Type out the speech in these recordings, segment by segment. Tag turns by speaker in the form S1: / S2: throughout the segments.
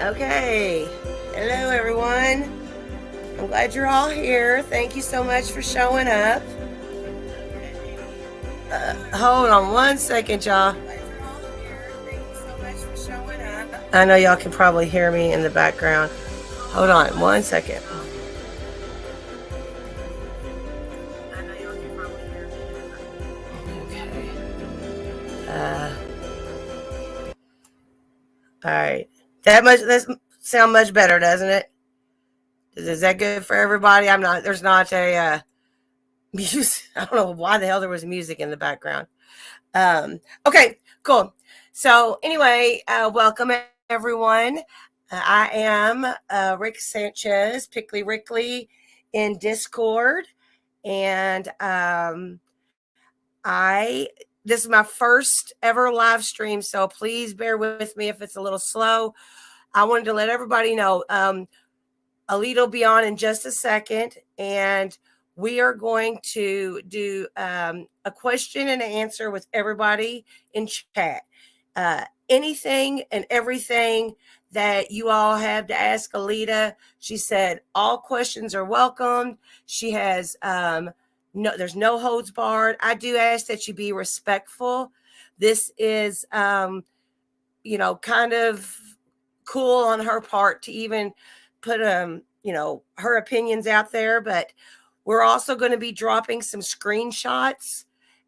S1: Okay. Hello, everyone. I'm glad you're all here. Thank you so much for showing up. Hold on one second, y'all. I know y'all can probably hear me in the background. Hold on one second. All right. That sound much better, doesn't it? Is that good for everybody? There's not a music. I don't know why the hell there was music in the background. Okay, cool. So anyway, welcome everyone. I am Rick Sanchez, Pickly Rickley in Discord. And this is my first ever live stream, so please bear with me if it's a little slow. I wanted to let everybody know Alita will be on in just a second, and we are going to do a question and answer with everybody in chat. Anything and everything that you all have to ask Alita, she said all questions are welcome. She has there's no holds barred. I do ask that you be respectful. This is kind of cool on her part to even put her opinions out there, but we're also going to be dropping some screenshots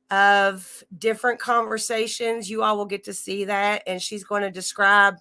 S1: of different conversations. You all will get to see that, and she's going to describe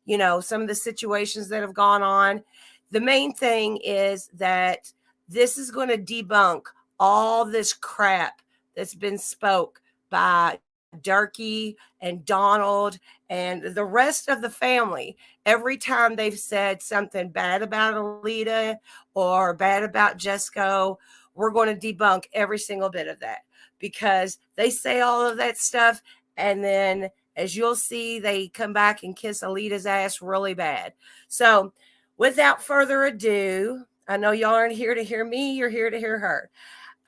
S1: some of the situations that have gone on. The main thing is that this is going to debunk all this crap that's been spoke by Durkee and Donald and the rest of the family. Every time they've said something bad about Alita or bad about Jesco, we're going to debunk every single bit of that, because they say all of that stuff, and then as you'll see, they come back and kiss Alita's ass really bad. So without further ado, I know y'all aren't here to hear me, you're here to hear her.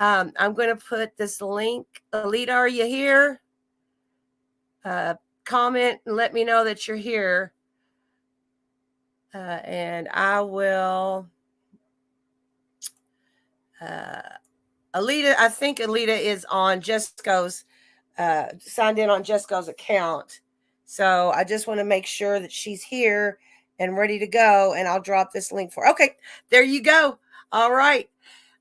S1: I'm going to put this link. Alita, are you here? Comment and let me know that you're here. And I will. Alita, I think Alita is on Jesco's, signed in on Jesco's account. So I just want to make sure that she's here and ready to go. And I'll drop this link for. Okay, there you go. All right.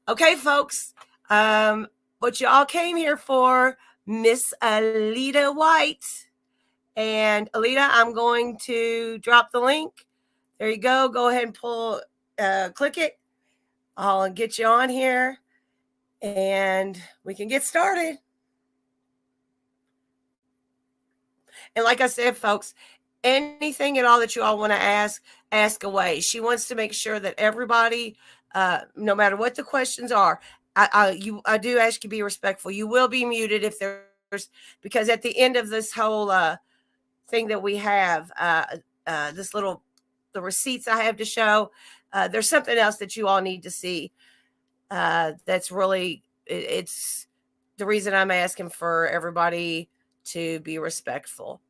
S1: Okay, folks. What y'all came here for, Miss Alita White. And Alita, I'm going to drop the link. There you go. Go ahead and click it. I'll get you on here and we can get started. And like I said, folks, anything at all that you all want to ask away. She wants to make sure that everybody, no matter what the questions are, I do ask you to be respectful. You will be muted if there's, because at the end of this whole thing that we have, the receipts I have to show, there's something else that you all need to see. That's really, it's the reason I'm asking for everybody to be respectful.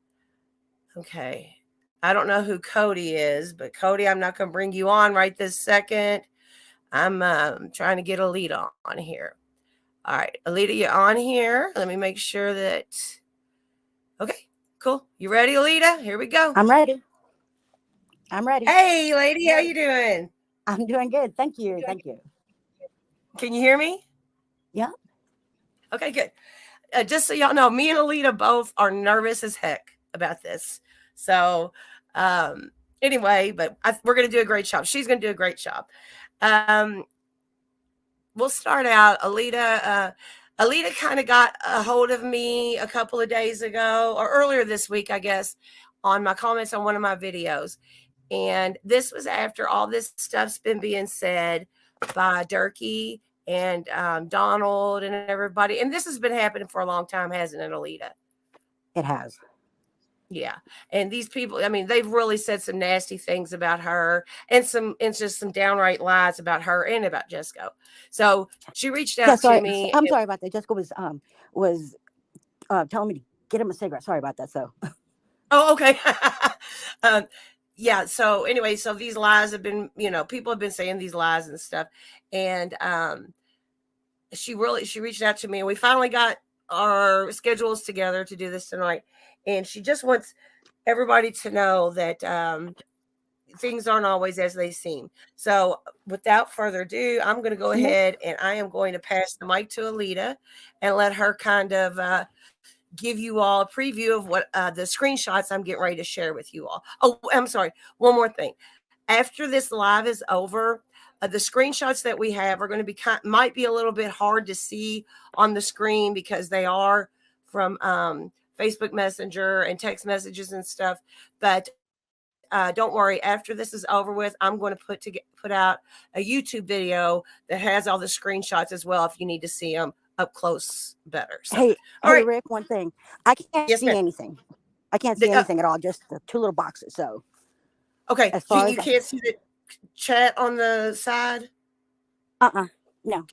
S1: Okay. I don't know who Cody is, but Cody, I'm not going to bring you on right this second. I'm trying to get Alita on here. All right, Alita, you're on here. Let me make sure that. Okay, cool. You ready, Alita? Here we go.
S2: I'm ready.
S1: Hey, lady, how you doing?
S2: I'm doing good. Thank you.
S1: Can you hear me?
S2: Yeah.
S1: Okay, good. Just so y'all know, me and Alita both are nervous as heck about this. So anyway, but we're going to do a great job. She's going to do a great job. We'll start out. Alita kind of got a hold of me a couple of days ago, or earlier this week, I guess, on my comments on one of my videos. And this was after all this stuff's been being said by Durkee and Donald and everybody. And this has been happening for a long time, hasn't it, Alita?
S2: It has.
S1: Yeah. And these people, I mean, they've really said some nasty things about her and just some downright lies about her and about Jesco. So she reached out to me.
S2: I'm sorry about that. Jesco was telling me to get him a cigarette. Sorry about that. So.
S1: Oh, okay. yeah. So anyway, so these lies have been, people have been saying these lies and stuff. And she reached out to me, and we finally got our schedules together to do this tonight. And she just wants everybody to know that things aren't always as they seem. So without further ado, I'm going to go ahead and I am going to pass the mic to Alita and let her kind of give you all a preview of what the screenshots I'm getting ready to share with you all. Oh, I'm sorry. One more thing. After this live is over, the screenshots that we have are going to be might be a little bit hard to see on the screen because they are from Facebook Messenger and text messages and stuff. But don't worry. After this is over with, I'm going to put out a YouTube video that has all the screenshots as well if you need to see them up close better. So,
S2: Hey,
S1: all right.
S2: Rick, one thing. I can't
S1: Yes,
S2: see
S1: ma'am.
S2: anything. I can't see anything at all, just the two little boxes. So,
S1: okay.
S2: as far
S1: You can't see the chat on the side?
S2: No.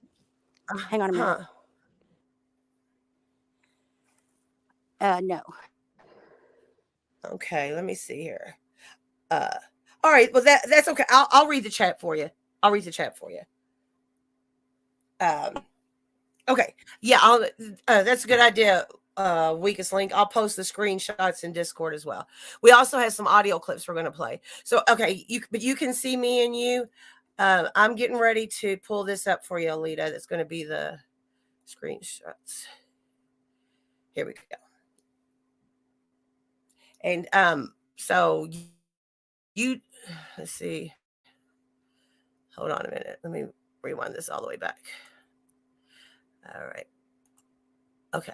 S2: Hang on a minute. No.
S1: Okay, let me see here. All right, well that's okay. I'll read the chat for you. Okay, yeah, that's a good idea. Weakest link. I'll post the screenshots in Discord as well. We also have some audio clips we're going to play. So okay, but you can see me and you. I'm getting ready to pull this up for you, Alita. That's going to be the screenshots. Here we go. And so you let's see. Hold on a minute. Let me rewind this all the way back. All right. Okay.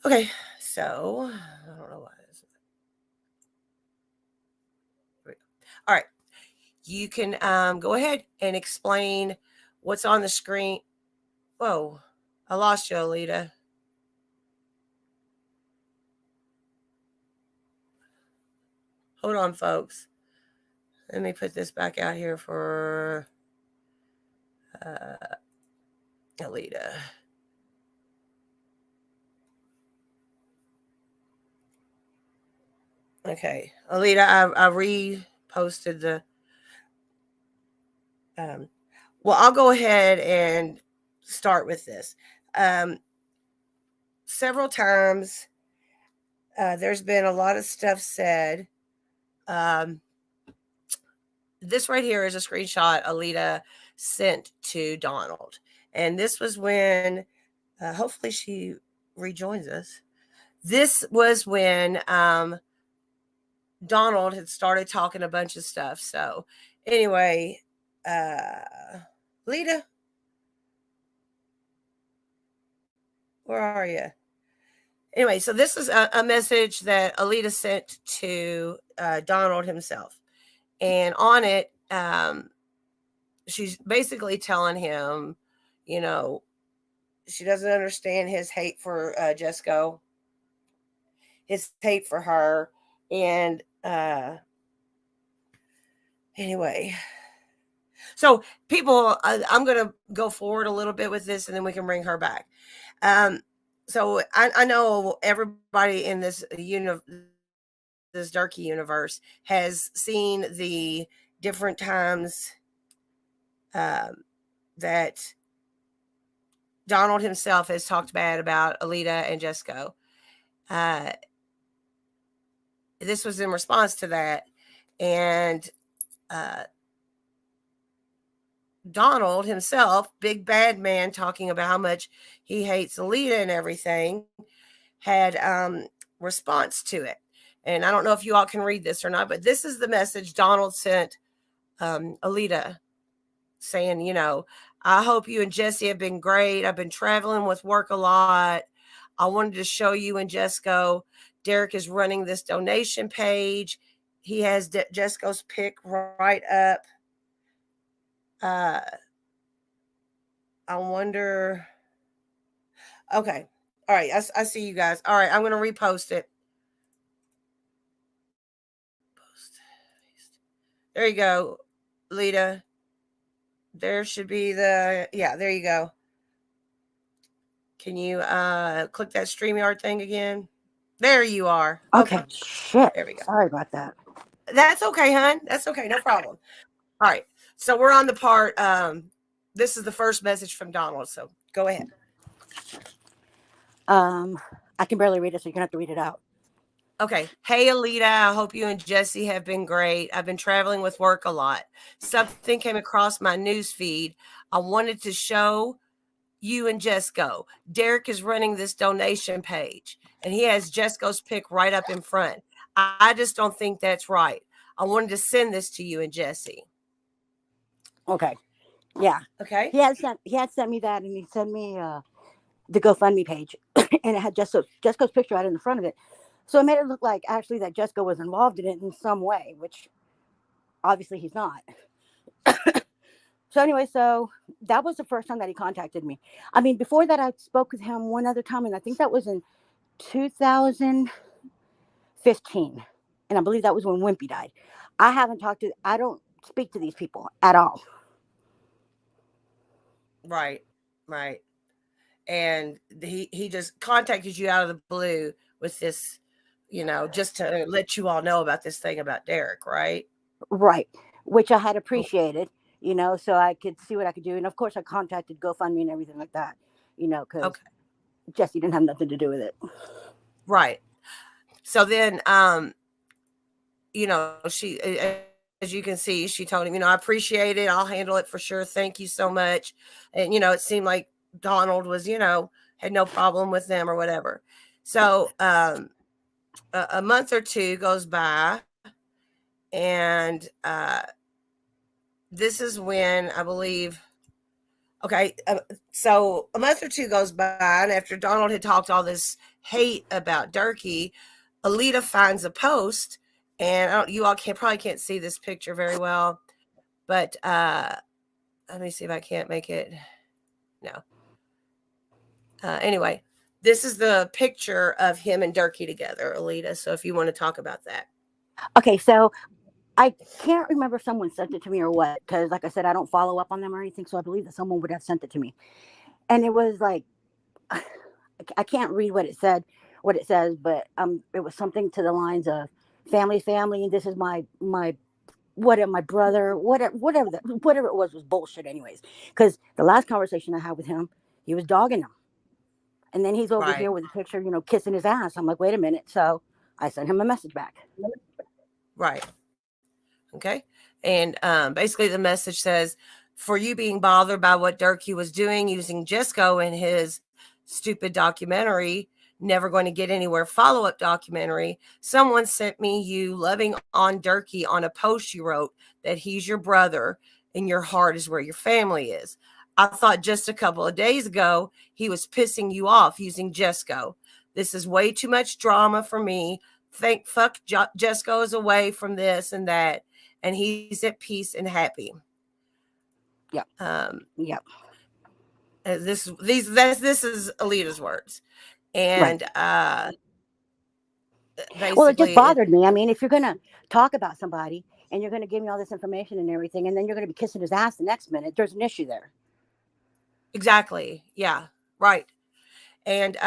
S1: Okay. So I don't know why. All right. You can go ahead and explain what's on the screen. Whoa. I lost you, Alita. Hold on, folks. Let me put this back out here for Alita. Okay. Alita, I reposted the well, I'll go ahead and start with this. Several times there's been a lot of stuff said. This right here is a screenshot Alita sent to Donald. And this was when, hopefully she rejoins us. This was when Donald had started talking a bunch of stuff. So anyway, Alita, where are you? Anyway, so this is a message that Alita sent to Donald himself. And on it, she's basically telling him, she doesn't understand his hate for Jesco, his hate for her. And anyway, so people, I'm going to go forward a little bit with this and then we can bring her back. So I know everybody in this this Durkee universe has seen the different times that Donald himself has talked bad about Alita and Jesco. This was in response to that. And Donald himself, big bad man, talking about how much he hates Alita and everything, had response to it. And I don't know if you all can read this or not, but this is the message Donald sent Alita saying, I hope you and Jesse have been great. I've been traveling with work a lot. I wanted to show you and Jesco. Derek is running this donation page. He has Jesco's pick right up. I wonder. Okay. All right. I see you guys. All right. I'm going to repost it. There you go, Lita. There should be there you go. Can you click that StreamYard thing again? There you are.
S2: Okay.
S1: Okay.
S2: Shit.
S1: There we go.
S2: Sorry about that.
S1: That's okay, hon. That's okay. No problem. All right. So we're on the part. This is the first message from Donald. So go ahead.
S2: Um, I can barely read it, so you're gonna have to read it out.
S1: Okay. Hey, Alita. I hope you and Jesse have been great. I've been traveling with work a lot. Something came across my news feed. I wanted to show you and Jesco. Derek is running this donation page, and he has Jesco's pic right up in front. I just don't think that's right. I wanted to send this to you and Jesse.
S2: Okay. Yeah.
S1: Okay.
S2: He had sent me that, and he sent me the GoFundMe page, and it had Jesco's picture right in the front of it. So it made it look like actually that Jesco was involved in it in some way, which obviously he's not. So anyway, so that was the first time that he contacted me. I mean, before that, I spoke with him one other time, and I think that was in 2015, and I believe that was when Wimpy died. I don't speak to these people at all.
S1: Right. Right. And he just contacted you out of the blue with this, just to let you all know about this thing about Derek, right?
S2: Right, which I had appreciated, so I could see what I could do. And of course, I contacted GoFundMe and everything like that, because
S1: Okay.
S2: Jesse didn't have nothing to do with it.
S1: Right. So then, she, as you can see, she told him, I appreciate it. I'll handle it for sure. Thank you so much. And, it seemed like Donald was, had no problem with them or whatever. So a month or two goes by, and this is when I believe, okay, so a month or two goes by, and after Donald had talked all this hate about Durkee, Alita finds a post, and you all probably can't see this picture very well, but let me see if I can't make it. No. Anyway, this is the picture of him and Durkee together, Alita. So if you want to talk about that.
S2: Okay, so I can't remember if someone sent it to me or what, because like I said, I don't follow up on them or anything. So I believe that someone would have sent it to me, and it was like I can't read what it says, but it was something to the lines of family, and this is my brother, whatever it was bullshit anyways. Because the last conversation I had with him, he was dogging him, and then he's over
S1: Right.
S2: here with a picture, kissing his ass. I'm like, wait a minute. So I sent him a message back.
S1: Right. Okay. And basically the message says, for you being bothered by what Durkee was doing using Jesco in his stupid documentary, never going to get anywhere follow-up documentary, someone sent me you loving on Durkee on a post you wrote that he's your brother and your heart is where your family is. I thought just a couple of days ago he was pissing you off using Jesco. This is way too much drama for me. Fuck Jesco is away from this and that, and he's at peace and happy.
S2: Yep. Yep.
S1: This is Alita's words, and
S2: right.
S1: Basically,
S2: well, it just bothered me. I mean, if you're gonna talk about somebody and you're gonna give me all this information and everything, and then you're gonna be kissing his ass the next minute, there's an issue there.
S1: Exactly. Yeah. Right. And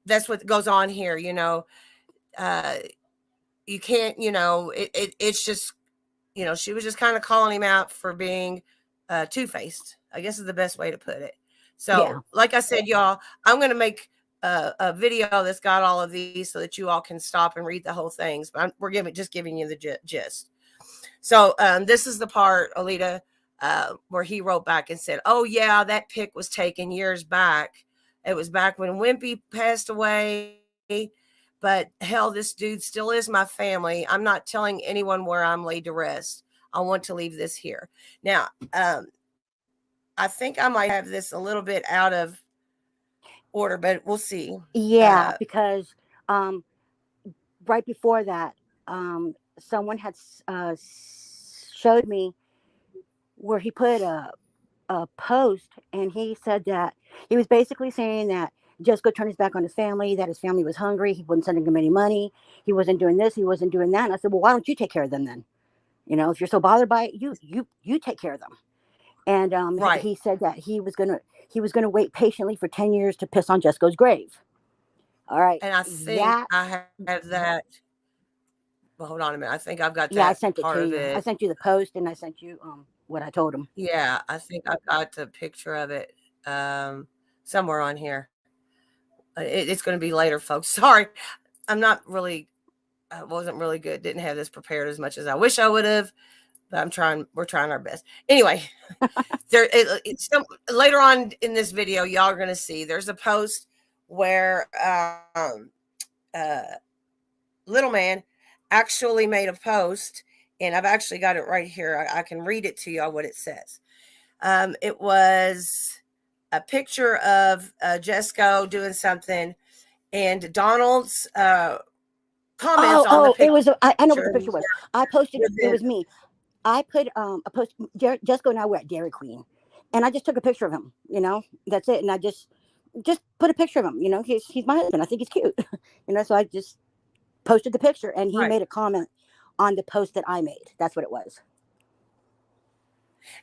S1: that's what goes on here. You can't. It's just. She was just kind of calling him out for being two-faced, I guess is the best way to put it. So, yeah. Like I said, y'all, I'm going to make a video that's got all of these so that you all can stop and read the whole things. But we're just giving you the gist. So this is the part, Alita, where he wrote back and said, oh, yeah, that pic was taken years back. It was back when Wimpy passed away. But hell, this dude still is my family. I'm not telling anyone where I'm laid to rest. I want to leave this here. Now, I think I might have this a little bit out of order, but we'll see.
S2: Yeah, because right before that, someone had showed me where he put a post, and he said that he was basically saying that Jesco turned his back on his family, that his family was hungry, he wasn't sending them any money, he wasn't doing this, he wasn't doing that. And I said, well, why don't you take care of them then? If you're so bothered by it, you take care of them. And right. he said that he was gonna wait patiently for 10 years to piss on Jesco's grave. All right.
S1: And I think
S2: That,
S1: I have that. Well, hold on a minute. I think I've got
S2: yeah, I
S1: that
S2: sent it
S1: part
S2: to
S1: of
S2: you. I
S1: it.
S2: sent you the post and I sent you what I told him.
S1: Yeah, I think I've got the picture of it somewhere on here. It's going to be later, folks. Sorry, I'm not really. I wasn't really good. Didn't have this prepared as much as I wish I would have. But I'm trying. We're trying our best. Anyway, it's later on in this video, y'all are going to see. There's a post where uh, little man actually made a post, and I've actually got it right here. I can read it to y'all what it says. It was a picture of Jesco doing something, and Donald's comments on the
S2: Oh, it
S1: picture
S2: was. I know what the picture was. I posted.
S1: were
S2: It
S1: then
S2: was me. I put a post. Jessica and I were at Dairy Queen, and I just took a picture of him. That's it. And I just put a picture of him. He's my husband. I think he's cute. So I just posted the picture, and he
S1: right.
S2: made a comment on the post that I made. That's what it was.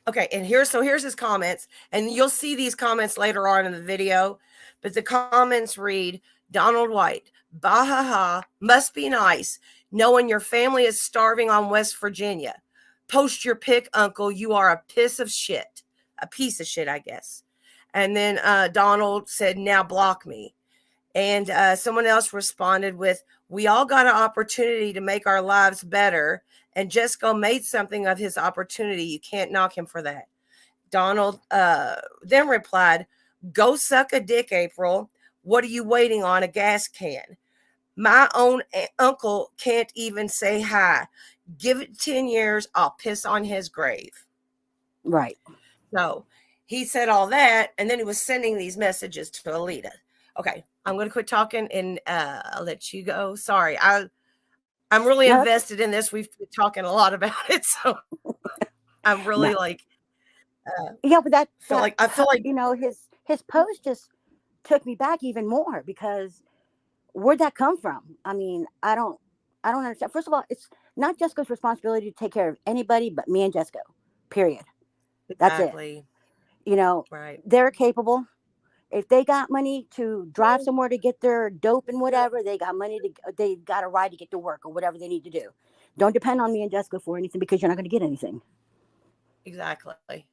S1: Okay, and here's his comments, and you'll see these comments later on in the video, but the comments read, Donald White, bah ha ha, must be nice, knowing your family is starving on West Virginia. Post your pic, uncle, you are a piece of shit. A piece of shit, I guess. And then Donald said, now block me. And someone else responded with, we all got an opportunity to make our lives better. And Jesco made something of his opportunity. You can't knock him for that. Donald then replied, go suck a dick, April. What are you waiting on? A gas can. My own uncle can't even say hi. Give it 10 years. I'll piss on his grave.
S2: Right.
S1: So he said all that. And then he was sending these messages to Alita. Okay, I'm going to quit talking and I'll let you go. Sorry. I'm really
S2: No,
S1: invested in this. We've been talking a lot about it. So I'm
S2: no.
S1: really like,
S2: Yeah, but
S1: I feel like,
S2: his post just took me back even more because where'd that come from? I mean, I don't understand. First of all, it's not Jessica's responsibility to take care of anybody but me and Jessica. Period. That's it.
S1: exactly.
S2: You know,
S1: Right.
S2: they're capable. If they got money to drive somewhere to get their dope and whatever, they got a ride to get to work or whatever they need to do. Don't depend on me and Jessica for anything because you're not going to get anything.
S1: Exactly.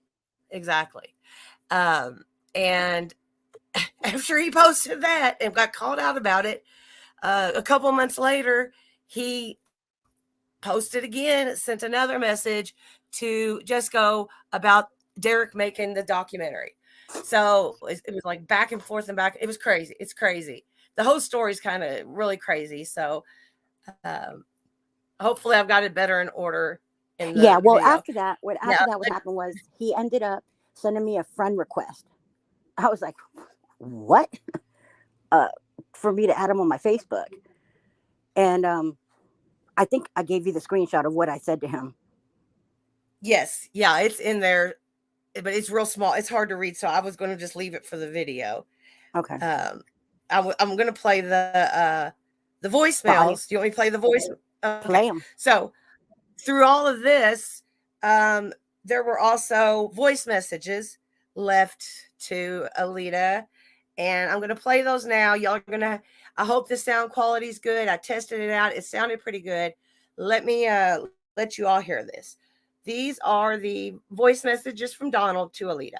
S1: Exactly. And after he posted that and got called out about it, a couple months later, he posted again, sent another message to Jesco about Derek making the documentary. So it was like back and forth and back. It was crazy. It's crazy. The whole story is kind of really crazy. So um, hopefully I've got it better in order in
S2: Yeah.
S1: the
S2: Well,
S1: video.
S2: what
S1: Now,
S2: happened was he ended up sending me a friend request. I was like, what? Uh, for me to add him on my Facebook, and I think I gave you the screenshot of what I said to him.
S1: yes, yeah, it's in there, but it's real small. It's hard to read, so I was going to just leave it for the video.
S2: Okay.
S1: Um, I'm going to play the
S2: The audio.
S1: voicemails. Do you want me to play the voice? Okay.
S2: Play him.
S1: So through all of this, there were also voice messages left to Alita, and I'm going to play those now. Y'all are going to. I hope the sound quality is good. I tested it out. It sounded pretty good. Let me let you all hear this. These are the voice messages from Donald to Alita.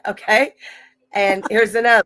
S1: Okay. And here's another.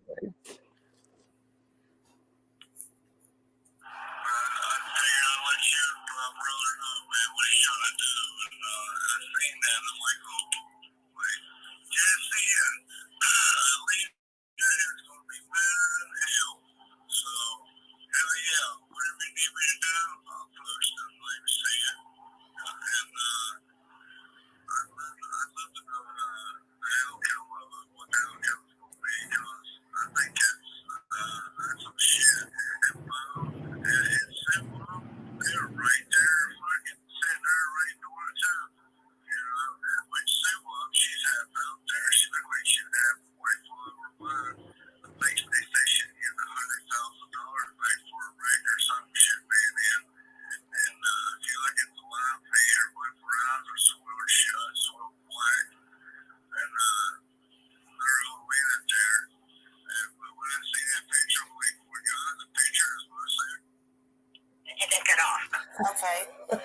S1: Okay.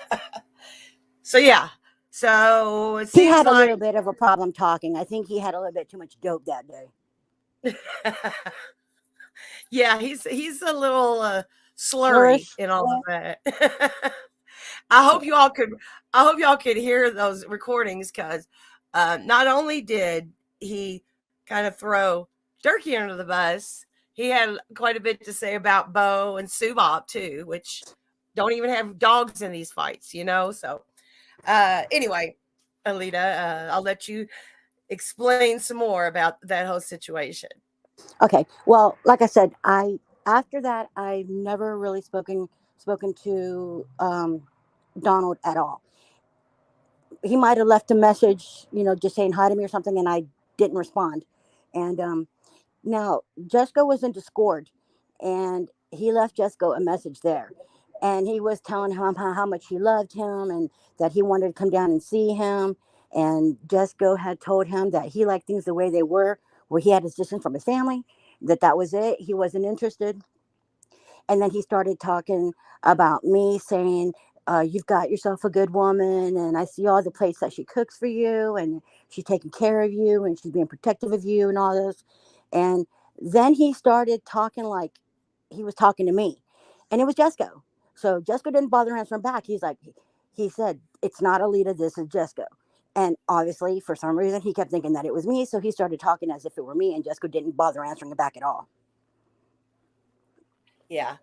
S1: So yeah. So it
S2: He
S1: seems
S2: had a
S1: like
S2: little bit of a problem talking. I think he had a little bit too much dope that day.
S1: yeah, he's a little slurry
S2: Slurish.
S1: in all of that. I hope you all could I hope y'all could hear those recordings because not only did he kind of throw Durkee under the bus, he had quite a bit to say about Bo and Subop too, which don't even have dogs in these fights, you know. So anyway, Alita, I'll let you explain some more about that whole situation.
S2: Okay. Well, like I said, I after that I've never really spoken to Donald at all. He might have left a message, just saying hi to me or something, and I didn't respond. And now Jesco was in Discord, and he left Jesco a message there, and he was telling him how much he loved him and that he wanted to come down and see him. And Jesco had told him that he liked things the way they were, where he had his distance from his family. That was it. He wasn't interested. And then he started talking about me, saying, you've got yourself a good woman, and I see all the plates that she cooks for you, and she's taking care of you, and she's being protective of you, and all this. And then he started talking like he was talking to me, and it was Jesco. So Jesco didn't bother answering back. He said, it's not Alita, this is Jesco. And obviously, for some reason, he kept thinking that it was me, so he started talking as if it were me, and Jesco didn't bother answering it back at all.
S1: Yeah.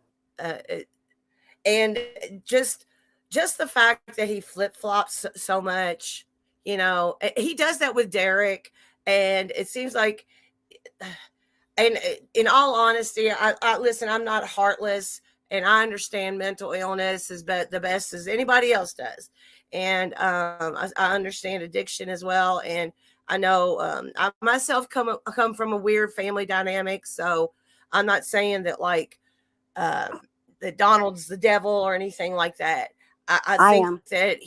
S1: And just the fact that he flip-flops so much, he does that with Derek, and it seems like and in all honesty, I listen, I'm not heartless, and I understand mental illness is the best as anybody else does. And I understand addiction as well. And I know I myself come from a weird family dynamic. So I'm not saying that um, that Donald's the devil or anything like that. I
S2: I
S1: think
S2: am.
S1: that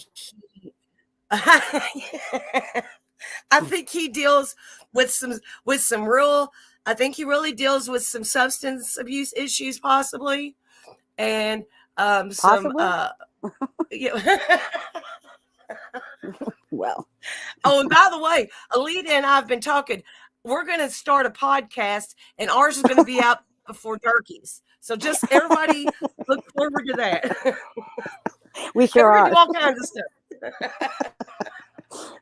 S1: I think he deals with some real. I think he really deals with some substance abuse issues, possibly, and some.
S2: Possibly.
S1: Yeah.
S2: Well,
S1: Oh, and by the way, Alita and I have been talking. We're going to start a podcast, and ours is going to be out before Turkey's. So just everybody look forward to that.
S2: we
S1: And
S2: sure
S1: we're going to
S2: are.
S1: do all kinds of stuff.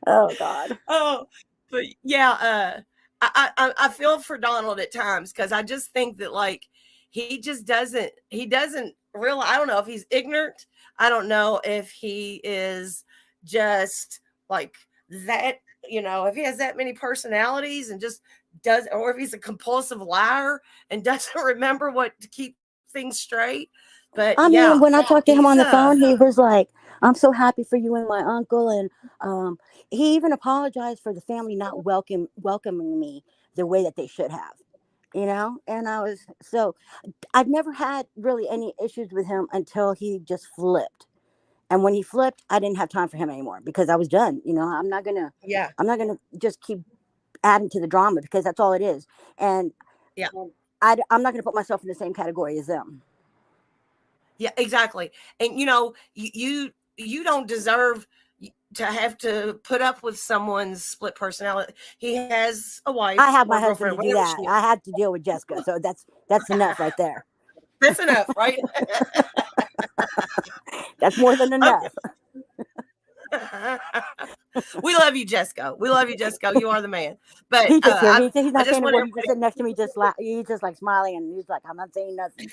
S2: Oh God.
S1: Oh, but yeah, I feel for Donald at times because I just think that he doesn't realize. I don't know if he's ignorant. I don't know if he is just like that. If he has that many personalities and just does, or if he's a compulsive liar and doesn't remember what to keep things straight. But
S2: I mean,
S1: yeah,
S2: when I talked to him
S1: he's
S2: on the phone, he was like, "I'm so happy for you and my uncle," and he even apologized for the family not welcoming me the way that they should have. And I've never had really any issues with him until he just flipped. And when he flipped, I didn't have time for him anymore because I was done.
S1: yeah,
S2: I'm not gonna just keep adding to the drama because that's all it is. And
S1: yeah.
S2: I'm not gonna put myself in the same category as them.
S1: Yeah, exactly. And you don't deserve to have to put up with someone's split personality. He has a
S2: I
S1: wife
S2: have my
S1: or
S2: husband to
S1: girlfriend,
S2: do
S1: whatever
S2: that.
S1: she is.
S2: I had to deal with Jessica, so that's enough right there.
S1: That's enough, right?
S2: That's more than
S1: Okay.
S2: enough.
S1: We love you, Jesco. We love you, Jesco. You are the man. But
S2: He just here. He's
S1: I
S2: not
S1: just
S2: saying a
S1: want
S2: word. He's just
S1: everybody.
S2: sitting next to me, he's just like smiling, and he's like, "I'm not saying nothing."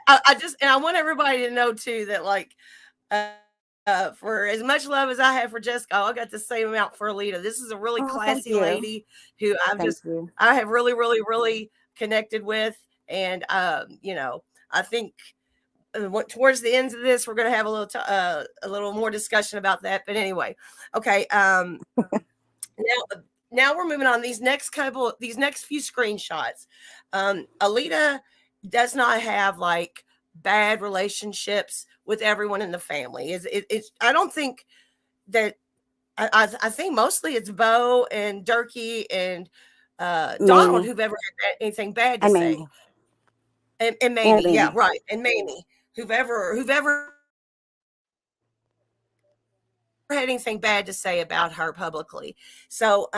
S1: I want everybody to know too that uh, for as much love as I have for Jessica, I got the same amount for Alita. This is a really
S2: Oh, thank
S1: classy
S2: you,
S1: lady who
S2: thank you.
S1: I have really, really, really connected with, and I think towards the end of this, we're going to have a little more discussion about that. But anyway, okay. Now we're moving on. These next few screenshots. Alita does not have bad relationships with everyone in the family. It's I don't think that I think mostly it's Bo and Durkee and Donald
S2: Mamie
S1: who've ever had anything bad to
S2: and
S1: say.
S2: Mamie
S1: And
S2: and
S1: Mamie, yeah,
S2: Mamie.
S1: right. And Mamie. whoever had anything bad to say about her publicly. So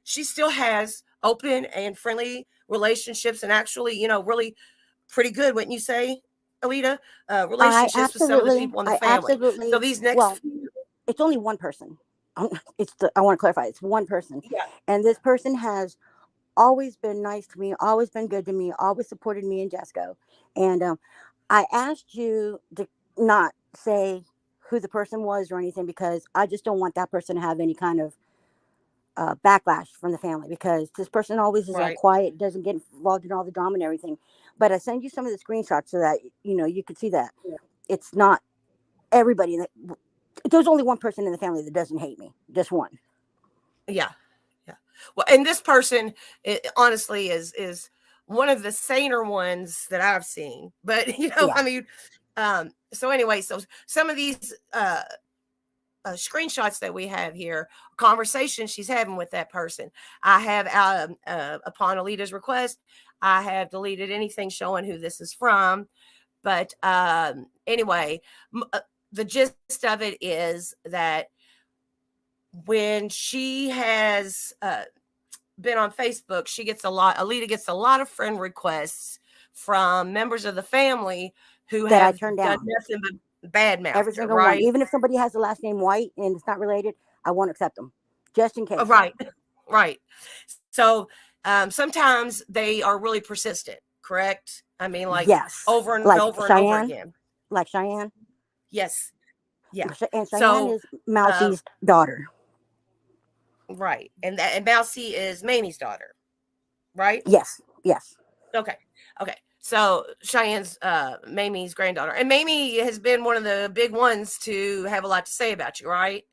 S1: she still has open and friendly relationships, and actually, really pretty good, wouldn't you say, Alita? Relationships with some of the people in the
S2: I
S1: family. So
S2: absolutely,
S1: these next
S2: well,
S1: few,
S2: it's only one person. I want to clarify, it's one person.
S1: yeah,
S2: And this person has always been nice to me, always been good to me, always supported me and Jesco. And I asked you to not say who the person was or anything, because I just don't want that person to have any kind of backlash from the family, because this person always is like
S1: right,
S2: quiet, doesn't get involved in all the drama and everything. But I send you some of the screenshots so that you could see that it's not everybody that there's only one person in the family that doesn't hate me, just one.
S1: yeah, yeah. Well, and this person, honestly, is one of the saner ones that I've seen. But
S2: Yeah.
S1: I mean, so anyway, so some of these screenshots that we have here, conversations she's having with that person. I have, upon Alita's request, I have deleted anything showing who this is from. But anyway, the gist of it is that when she has been on Facebook, Alita gets a lot of friend requests from members of the family who
S2: That I
S1: have
S2: turned
S1: done
S2: down.
S1: nothing but bad
S2: Every
S1: mouthed her,
S2: single one.
S1: right?
S2: Even if somebody has the last name White and it's not related, I won't accept them, just in case.
S1: Right, right. So sometimes they are really persistent, correct? I mean, like
S2: Yes.
S1: over and
S2: Like
S1: over and over
S2: Cheyenne.
S1: again.
S2: Like Cheyenne.
S1: Yes, yeah.
S2: And Cheyenne
S1: So,
S2: is
S1: um,
S2: Mousie's daughter.
S1: right, and Mousy is Mamie's daughter, right?
S2: Yes. Yes.
S1: Okay, okay. So Cheyenne's Mamie's granddaughter, and Mamie has been one of the big ones to have a lot to say about you, right?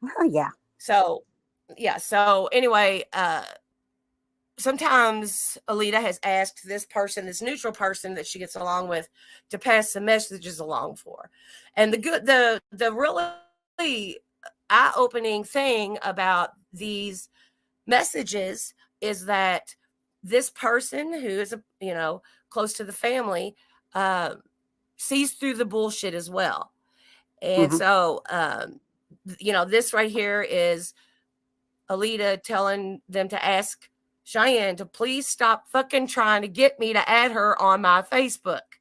S2: Oh, yeah.
S1: So, yeah. So anyway, sometimes Alita has asked this neutral person that she gets along with, to pass some messages along for. And the really eye-opening thing about these messages is that this person who is close to the family, uh, sees through the bullshit as well. And
S2: Hmm.
S1: so this right here is Alita telling them to ask Cheyenne to please stop fucking trying to get me to add her on my Facebook.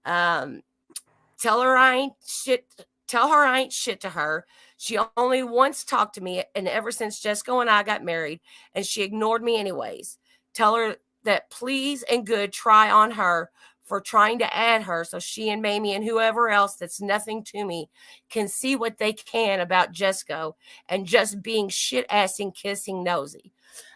S1: Um, tell her I ain't shit. Tell her I ain't shit to her. She only once talked to me, and ever since Jesco and I got married, and she ignored me anyways. Tell her that please and good try on her for trying to add her, so she and Mamie and whoever else that's nothing to me can see what they can about Jesco and just being shit assing, kissing nosy.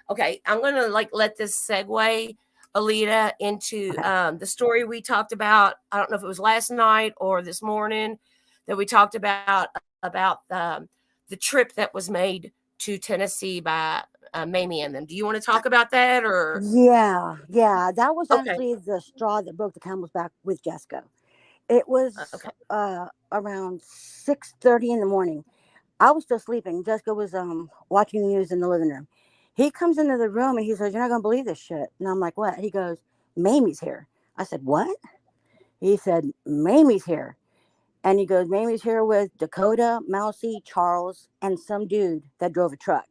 S1: Okay, I'm gonna let this segue, Alita, into
S2: Okay.
S1: the story we talked about. I don't know if it was last night or this morning that we talked about the trip that was made to Tennessee by Mamie and them. Do you want to talk about that, or
S2: Yeah. Yeah. That was
S1: okay,
S2: actually the straw that broke the camel's back with Jesco. It was
S1: okay,
S2: around 6:30 in the morning. I was still sleeping. Jessica was watching the news in the living room. He comes into the room and he says, "You're not gonna believe this shit." And I'm like, "What?" He goes, "Mamie's here." I said, "What?" He said, "Mamie's here." And he goes, "Mamie's here with Dakota, Mousy, Charles, and some dude that drove a truck."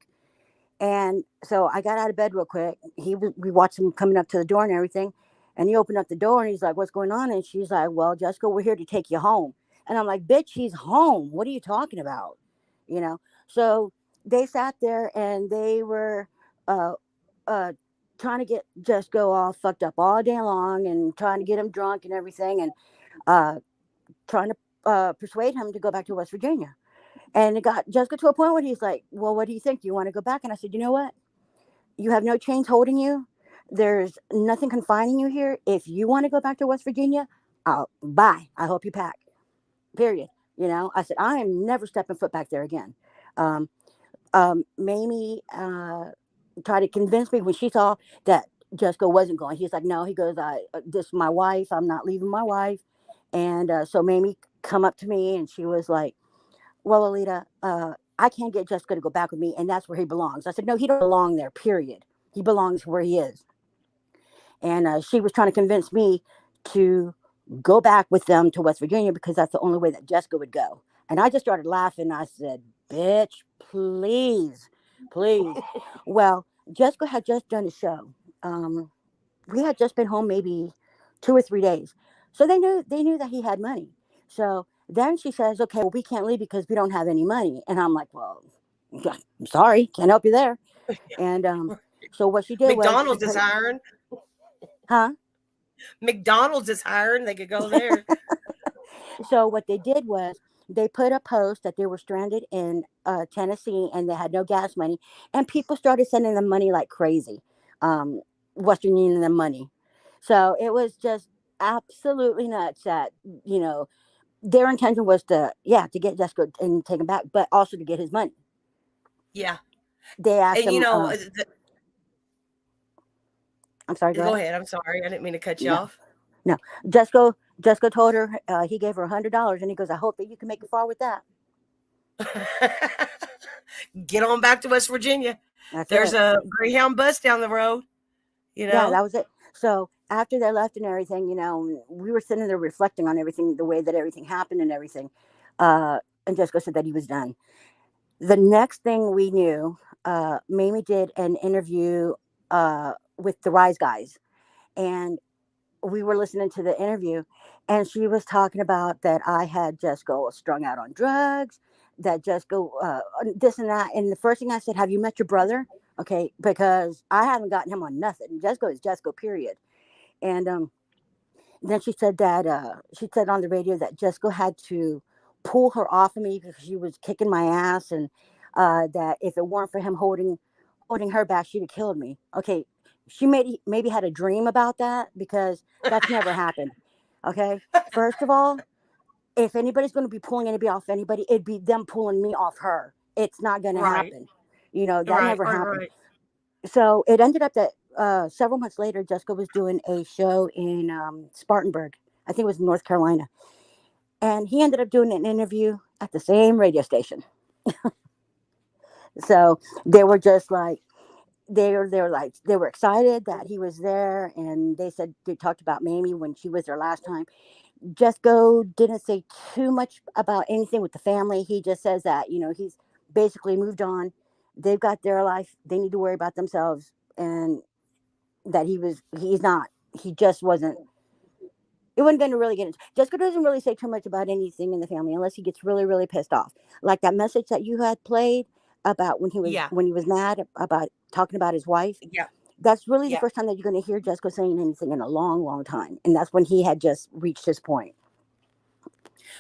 S2: And so I got out of bed real quick. We watched him coming up to the door and everything. And he opened up the door and he's like, "What's going on?" And she's like, "Well, Jessica, we're here to take you home." And I'm like, "Bitch, he's home. What are you talking about?" You know? So they sat there and they were uh, uh, trying to get Jessica all fucked up all day long and trying to get him drunk and everything, and uh, trying to persuade him to go back to West Virginia. And it got Jessica to a point where he's like, "Well, what do you think? Do you want to go back?" And I said, "You know what? You have no chains holding you. There's nothing confining you here. If you want to go back to West Virginia, bye. I hope you pack. Period." I said, "I am never stepping foot back there again." Um, Mamie tried to convince me when she saw that Jessica wasn't going. He's like, "No." He goes, "This is my wife. I'm not leaving my wife." And so Mamie come up to me and she was like, "Well, Alita, I can't get Jessica to go back with me, and that's where he belongs." I said, "No, he don't belong there, period. He belongs where he is." And she was trying to convince me to go back with them to West Virginia because that's the only way that Jesco would go. And I just started laughing. I said, bitch, please, please. Well, Jesco had just done a show. We had just been home maybe 2 or 3 days. So they knew that he had money. So then she says, okay, well, we can't leave because we don't have any money. And I'm like, well, I'm sorry, can't help you there. And so what she did was she
S1: McDonald's is
S2: put,
S1: hiring.
S2: huh?
S1: McDonald's is hiring. They could go there.
S2: So what they did was they put a post that they were stranded in Tennessee and they had no gas money, and people started sending them money like crazy. Um, Western Union them money. So it was just absolutely nuts that their intention was to get Jesco and take him back, but also to get his money.
S1: Yeah.
S2: They asked
S1: And
S2: him. I'm sorry. Go
S1: go
S2: ahead.
S1: ahead. I'm sorry. I didn't mean to cut you
S2: No,
S1: off.
S2: no. Jesco told her he gave her $100, and he goes, "I hope that you can make it far with that."
S1: Get on back to West Virginia.
S2: That's
S1: There's
S2: it.
S1: a Greyhound bus down the road, you
S2: Yeah,
S1: know?
S2: that was it. So after they left and everything, we were sitting there reflecting on everything, the way that everything happened and everything. And Jesco said that he was done. The next thing we knew, Mamie did an interview with the Rise Guys, and we were listening to the interview, and she was talking about that I had Jesco strung out on drugs, that Jesco this and that. And the first thing I said, "Have you met your brother?" Okay, because I haven't gotten him on nothing. Jesco is Jesco, period. And then she said that she said on the radio that Jesco had to pull her off of me because she was kicking my ass, and that if it weren't for him holding her back, she'd have killed me. Okay, she maybe had a dream about that because that's never happened. Okay, first of all, if anybody's going to be pulling anybody off anybody, it'd be them pulling me off her. It's not going to
S1: Right.
S2: happen. That
S1: Right.
S2: never
S1: Right.
S2: happened.
S1: Right.
S2: So it ended up that several months later, Jesco was doing a show in Spartanburg. I think it was North Carolina. And he ended up doing an interview at the same radio station. So they were just like, they were excited that he was there. And they said, they talked about Mamie when she was there last time. Jesco didn't say too much about anything with the family. He just says that, he's basically moved on. They've got their life. They need to worry about themselves. And that he's not. He just wasn't. It wasn't going to really get into. Jessica doesn't really say too much about anything in the family unless he gets really, really pissed off. Like that message that you had played about
S1: Yeah.
S2: when he was mad about talking about his wife.
S1: Yeah.
S2: That's really the
S1: Yeah.
S2: first time that you're going to hear Jessica saying anything in a long, long time, and that's when he had just reached his point.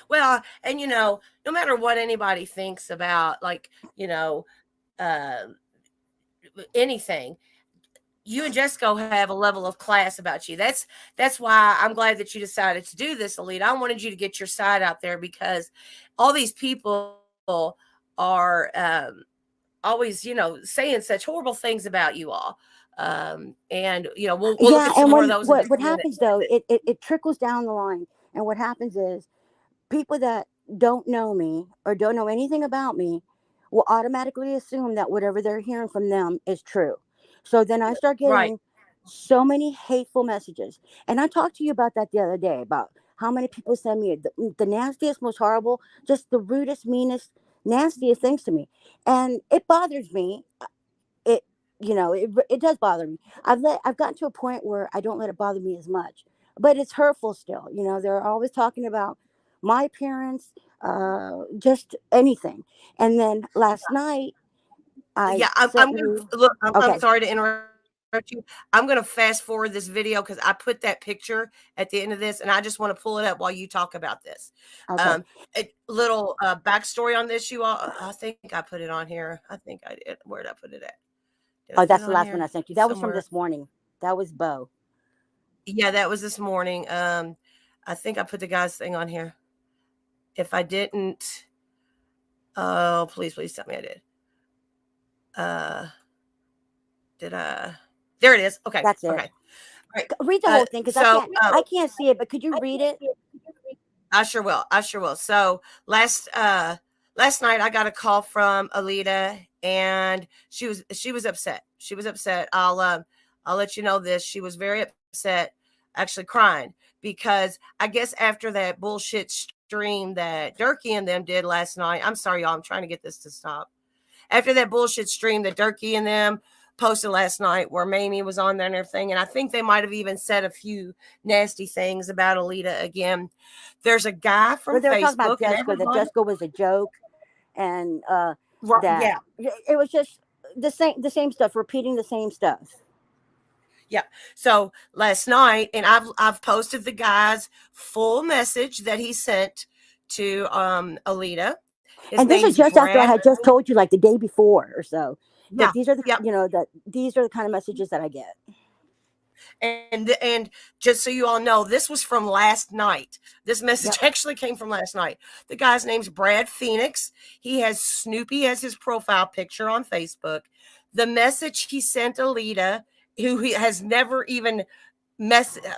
S1: Well, and no matter what anybody thinks about, like, uh, anything, you and Jesco have a level of class about you. That's why I'm glad that you decided to do this, Alita. I wanted you to get your side out there because all these people are always, saying such horrible things about you all. And we'll look
S2: Yeah,
S1: at some
S2: and
S1: more of
S2: when
S1: those in just
S2: what
S1: a minute.
S2: happens though, it trickles down the line, and what happens is people that don't know me or don't know anything about me will automatically assume that whatever they're hearing from them is true. So then I start
S1: Right.
S2: getting so many hateful messages. And I talked to you about that the other day about how many people send me the nastiest, most horrible, just the rudest, meanest, nastiest things to me. And it bothers me. It it does bother me. I've gotten to a point where I don't let it bother me as much, but it's hurtful still. They're always talking about my appearance, just anything. And then last night I
S1: Yeah, I'm
S2: sent
S1: gonna
S2: you.
S1: look. I'm
S2: Okay,
S1: sorry to interrupt you. I'm gonna fast forward this video because I put that picture at the end of this, and I just want to pull it up while you talk about this.
S2: okay.
S1: Um, a little backstory on this, you all. I think I put it on here. I think I did. Where did I put it at? Did I
S2: Oh,
S1: put it
S2: that's the
S1: on
S2: last one I
S1: here?
S2: sent you.
S1: It's
S2: That was from
S1: somewhere.
S2: this morning. That was Bo.
S1: Yeah, that was this morning. I think I put the guy's thing on here. If I didn't, oh please tell me I did. Uh, did I? There it is. Okay,
S2: That's it.
S1: okay. Right.
S2: Read the whole thing because
S1: So
S2: I can't see it, but could you read it?
S1: I sure will. I sure will. So last night I got a call from Alita, and she was upset. She was upset. I'll let you know this. She was very upset, actually crying because I guess after that bullshit stream that Durkee and them did last night, I'm sorry, y'all, I'm trying to get this to stop. After that bullshit stream that Durkee and them posted last night where Mamie was on there and everything, and I think they might have even said a few nasty things about Alita again. There's a guy from
S2: But they were talking about
S1: Facebook and
S2: Jesco, that
S1: everybody.
S2: Jesco was a joke, and
S1: Right,
S2: that
S1: yeah,
S2: it was just the same stuff, repeating the same stuff.
S1: yeah. So last night, and I've posted the guy's full message that he sent to Alita. His
S2: And this is
S1: name's
S2: just after I
S1: Brad.
S2: had just told you, like the day before or so, that
S1: Yeah,
S2: these are the
S1: yeah.
S2: that these are the kind of messages that I get.
S1: And just so you all know, this was from last night. This message
S2: Yep.
S1: actually came from last night. The guy's name's Brad Phoenix. He has Snoopy as his profile picture on Facebook. The message he sent Alita, who he has never even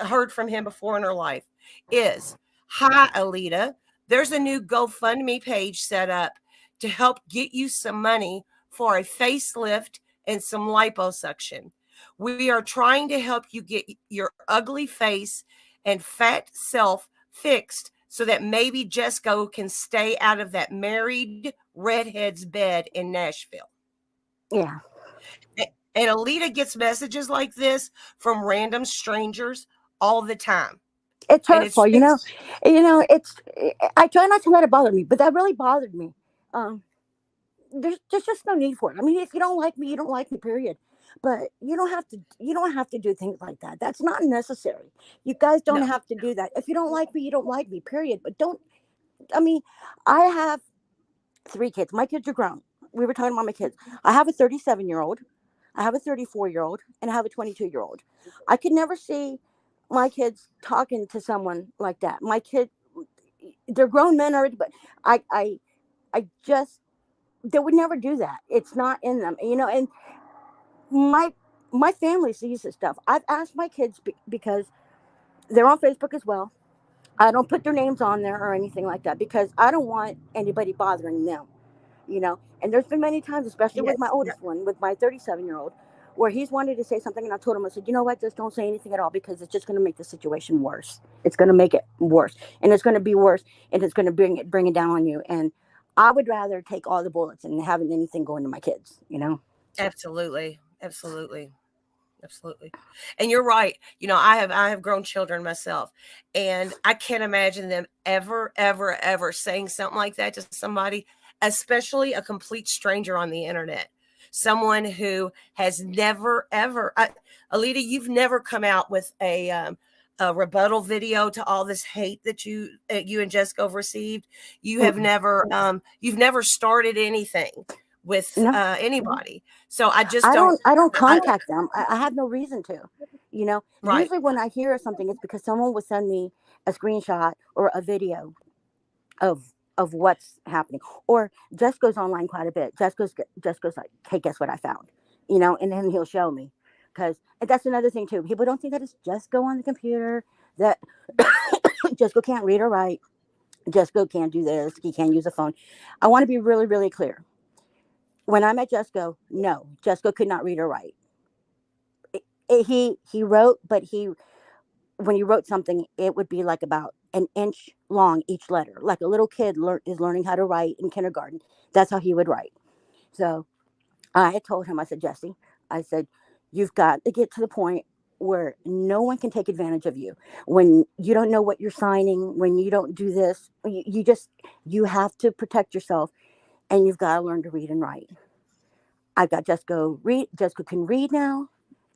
S1: heard from him before in her life, is, "Hi Alita, there's a new GoFundMe page set up to help get you some money for a facelift and some liposuction. We are trying to help you get your ugly face and fat self fixed so that maybe Jesco can stay out of that married redhead's bed in Nashville."
S2: Yeah.
S1: And Alita gets messages like this from random strangers all the time.
S2: It's
S1: And
S2: hurtful, it's I try not to let it bother me, but that really bothered me. Um, there's just no need for it. I mean, if you don't like me, you don't like me, period. But you don't have to do things like that. That's not necessary. You guys don't
S1: no,
S2: have to do that. If you don't like me, you don't like me, period. But don't. I mean, I have three kids. My kids are grown. We were talking about my kids. I have a 37-year-old, I have a 34-year-old, and I have a 22-year-old. I could never see my kids talking to someone like that. My kid, they're grown men already, but I, I, I just they would never do that. It's not in them, And my my family sees this stuff. I've asked my kids because they're on Facebook as well. I don't put their names on there or anything like that because I don't want anybody bothering them. And there's been many times, especially with my
S1: yes, yeah,
S2: oldest one, with my 37-year-old, where he's wanted to say something, and I told him, I said, you know what, just don't say anything at all because it's just going to make the situation worse. It's going to make it worse, and it's going to be worse, and it's going to bring it down on you. And I would rather take all the bullets and having anything go into my kids.
S1: absolutely, absolutely. Absolutely. And you're right. I have grown children myself, and I can't imagine them ever, ever, ever saying something like that to somebody, especially a complete stranger on the internet. Someone who has never, ever, Alita, you've never come out with a rebuttal video to all this hate that you and Jessica have received. You've never started anything with
S2: No,
S1: anybody. So I just
S2: I
S1: don't.
S2: don't
S1: I,
S2: contact them. I have no reason to.
S1: right.
S2: Usually when I hear something, it's because someone will send me a screenshot or a video of what's happening. Or Jess goes online quite a bit. Jess goes like, "Hey, guess what I found?" And then he'll show me. Because that's another thing too. People don't think that it's just go on the computer. That just go can't read or write. Just go can't do this. He can't use a phone. I want to be really, really clear. When I met Jesco, no, Jesco could not read or write. He wrote, but when he wrote something, it would be like about an inch long each letter, like a little kid is learning how to write in kindergarten. That's how he would write. So I had told him, I said, Jesse, I said, you've got to get to the point where no one can take advantage of you. When you don't know what you're signing, when you don't do this, you have to protect yourself, and you've got to learn to read and write. I got Jesco read. Jesco can read now.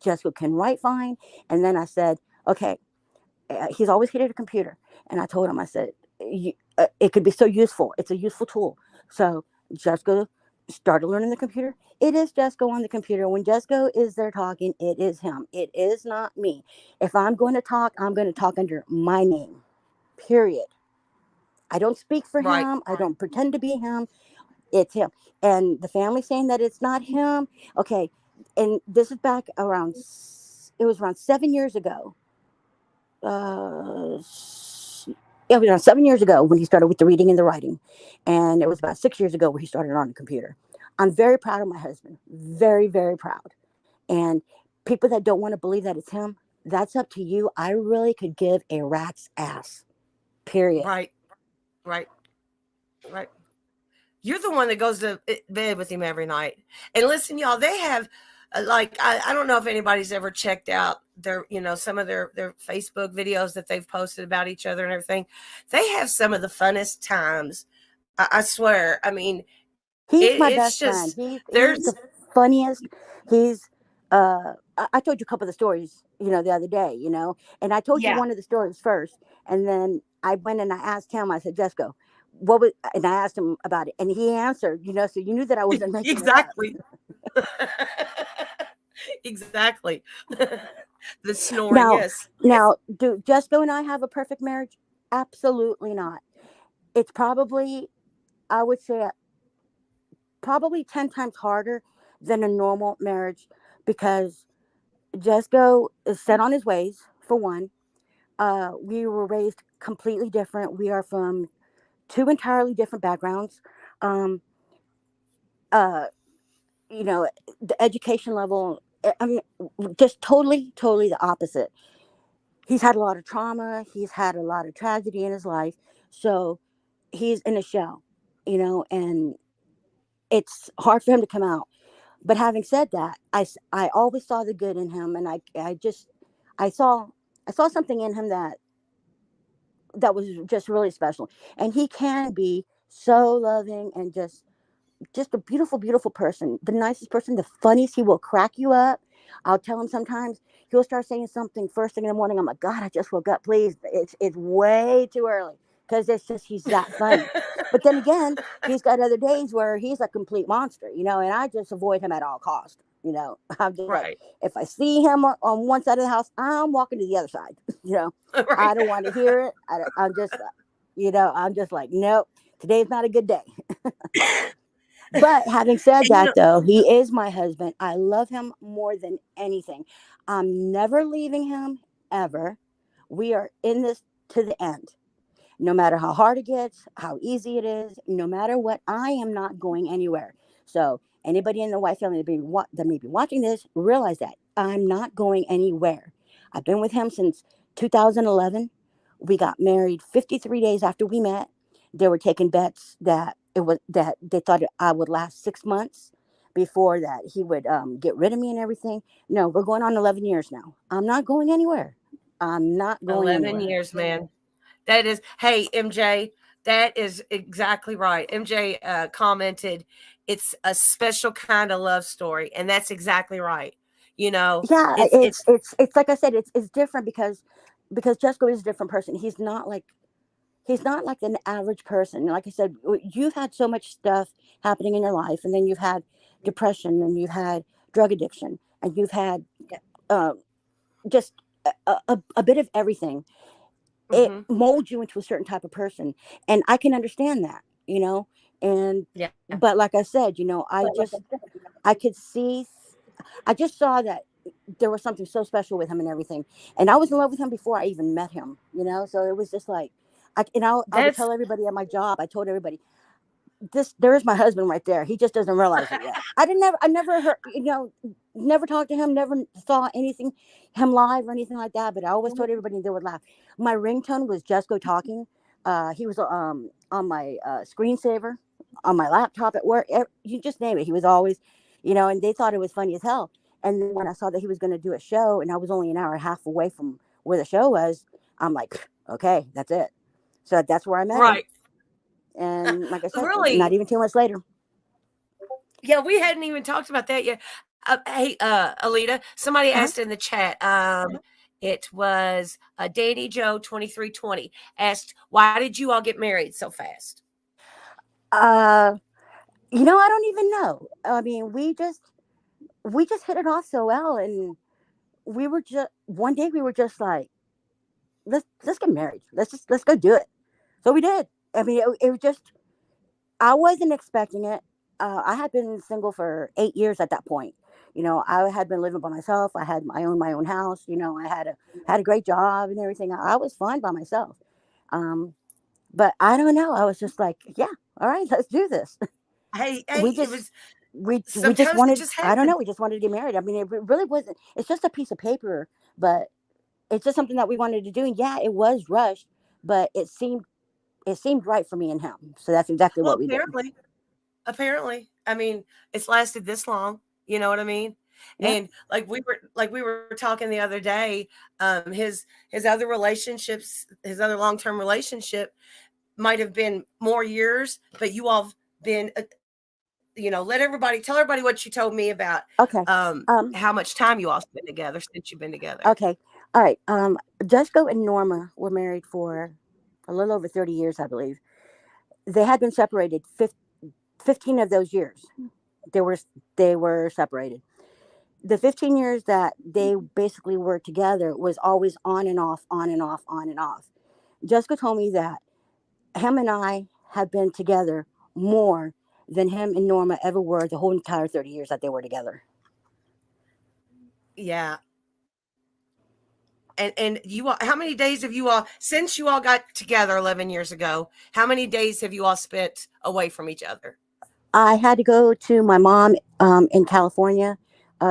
S2: Jesco can write fine. And then I said, okay, he's always hated a computer. And I told him, I said, it could be so useful. It's a useful tool. So Jesco started learning the computer. It is Jesco on the computer. When Jesco is there talking, it is him. It is not me. If I'm going to talk under my name, period. I don't speak for
S1: Right.
S2: him. I don't pretend to be him. It's him. And the family saying that it's not him. Okay. And this is back around, it was around 7 years ago. It was around 7 years ago when he started with the reading and the writing. And it was about 6 years ago where he started on the computer. I'm very proud of my husband. Very, very proud. And people that don't want to believe that it's him, That's up to you. I really could give a rat's ass. Period.
S1: Right. Right. Right. You're the one that goes to bed with him every night. And listen, y'all, they have like I don't know if anybody's ever checked out their, some of their Facebook videos that they've posted about each other and everything. They have some of the funnest times. I swear. I mean,
S2: He's my
S1: it's
S2: best friend.
S1: just
S2: He's
S1: there's
S2: the funniest. He's I told you a couple of the stories, the other day, and I told you
S1: yeah.
S2: one of the stories first, and then I went and I asked him. I said, Jesco, what was? And I asked him about it, and he answered. So you knew that I wasn't making it up.
S1: Exactly. Exactly. The snoring,
S2: Now,
S1: yes.
S2: now, do Jesco and I have a perfect marriage? Absolutely not. It's probably, I would say, probably 10 times harder than a normal marriage because Jesco is set on his ways, for one. We were raised completely different. We are from two entirely different backgrounds. Um, uh, you know, the education level, I mean, just totally, totally the opposite. He's had a lot of trauma. He's had a lot of tragedy in his life. So he's in a shell, and it's hard for him to come out. But having said that, I always saw the good in him, and I saw I saw something in him that was just really special. And he can be so loving and just a beautiful, beautiful person, the nicest person, the funniest. He will crack you up. I'll tell him sometimes he'll start saying something first thing in the morning. I'm like, God, I just woke up. Please, it's way too early because it's just he's that funny. But then again, he's got other days where he's a complete monster, and I just avoid him at all cost. I'm just like,
S1: Right.
S2: if I see him on one side of the house, I'm walking to the other side.
S1: Right.
S2: I don't want to hear it. I'm just like, nope, today's not a good day. But having said
S1: And
S2: that, though, he is my husband. I love him more than anything. I'm never leaving him ever. We are in this to the end. No matter how hard it gets, how easy it is, no matter what, I am not going anywhere. So, anybody in the White family that may be watching this, realize that I'm not going anywhere. I've been with him since 2011. We got married 53 days after we met. They were taking bets that they thought I would last 6 months before that he would get rid of me and everything. No, we're going on 11 years now. I'm not going anywhere. I'm not going
S1: 11
S2: anywhere.
S1: years, man. That is, hey, MJ, that is exactly right. MJ commented, it's a special kind of love story. And that's exactly right. You know,
S2: Yeah,
S1: it's
S2: it's like I said, it's different because Jesco is a different person. He's not like an average person. Like I said, you've had so much stuff happening in your life, and then you've had depression, and you've had drug addiction, and you've had
S1: yeah.
S2: uh, just a bit of everything. It
S1: Hmm.
S2: molds you into a certain type of person, and I can understand that, and
S1: Yeah.
S2: but like I said, I could see, I just saw that there was something so special with him and everything. And I was in love with him before I even met him, So it was just like, I would
S1: That's
S2: tell everybody at my job, I told everybody, there's my husband right there. He just doesn't realize it yet. I never heard, never talked to him, never saw anything, him live or anything like that. But I always told everybody, and they would laugh. My ringtone was Jesco talking. He was on my screensaver, on my laptop at work. You just name it. He was always, and they thought it was funny as hell. And then when I saw that he was going to do a show, and I was only an hour and a half away from where the show was, I'm like, okay, that's it. So that's where I met him.
S1: right.
S2: And like I said, not
S1: Really?
S2: even 2 months later.
S1: Yeah, we hadn't even talked about that yet. Hey, Alita, somebody
S2: Uh-huh.
S1: asked in the chat. It was Danny Joe 2320 asked, "Why did you all get married so fast?"
S2: Uh, I don't even know. I mean, we just hit it off so well, and we were just one day we were just like, let's get married. Let's go do it. So we did. I mean, it was just I wasn't expecting it. I had been single for 8 years at that point. I had been living by myself. I owned my own house. I had a great job and everything. I was fine by myself. Um, but I don't know. I was just like, yeah, all right, let's do this.
S1: Hey,
S2: we
S1: it
S2: just
S1: was
S2: we just
S1: sometimes it
S2: wanted,
S1: just
S2: I don't know,
S1: happens.
S2: we just wanted to get married. I mean, it really wasn't, it's just a piece of paper, but it's just something that we wanted to do. And yeah, it was rushed, but it seemed right for me and him. So that's exactly
S1: Well,
S2: what we did.
S1: apparently, I mean, it's lasted this long. You know what I mean?
S2: Yeah.
S1: And like we were talking the other day, his other relationships, his other long-term relationship might have been more years, but you all have been, tell everybody what you told me about
S2: Okay. Um.
S1: how much time you all spent together since you've been together.
S2: Okay. All right. Jesco and Norma were married for a little over 30 years, I believe. They had been separated 15 of those years. They were they were separated. The 15 years that they basically were together was always on and off, on and off, on and off. Jessica told me that him and I have been together more than him and Norma ever were the whole entire 30 years that they were together.
S1: Yeah. And you all, how many days have you all, since you all got together 11 years ago, how many days have you all spent away from each other?
S2: I had to go to my mom in California.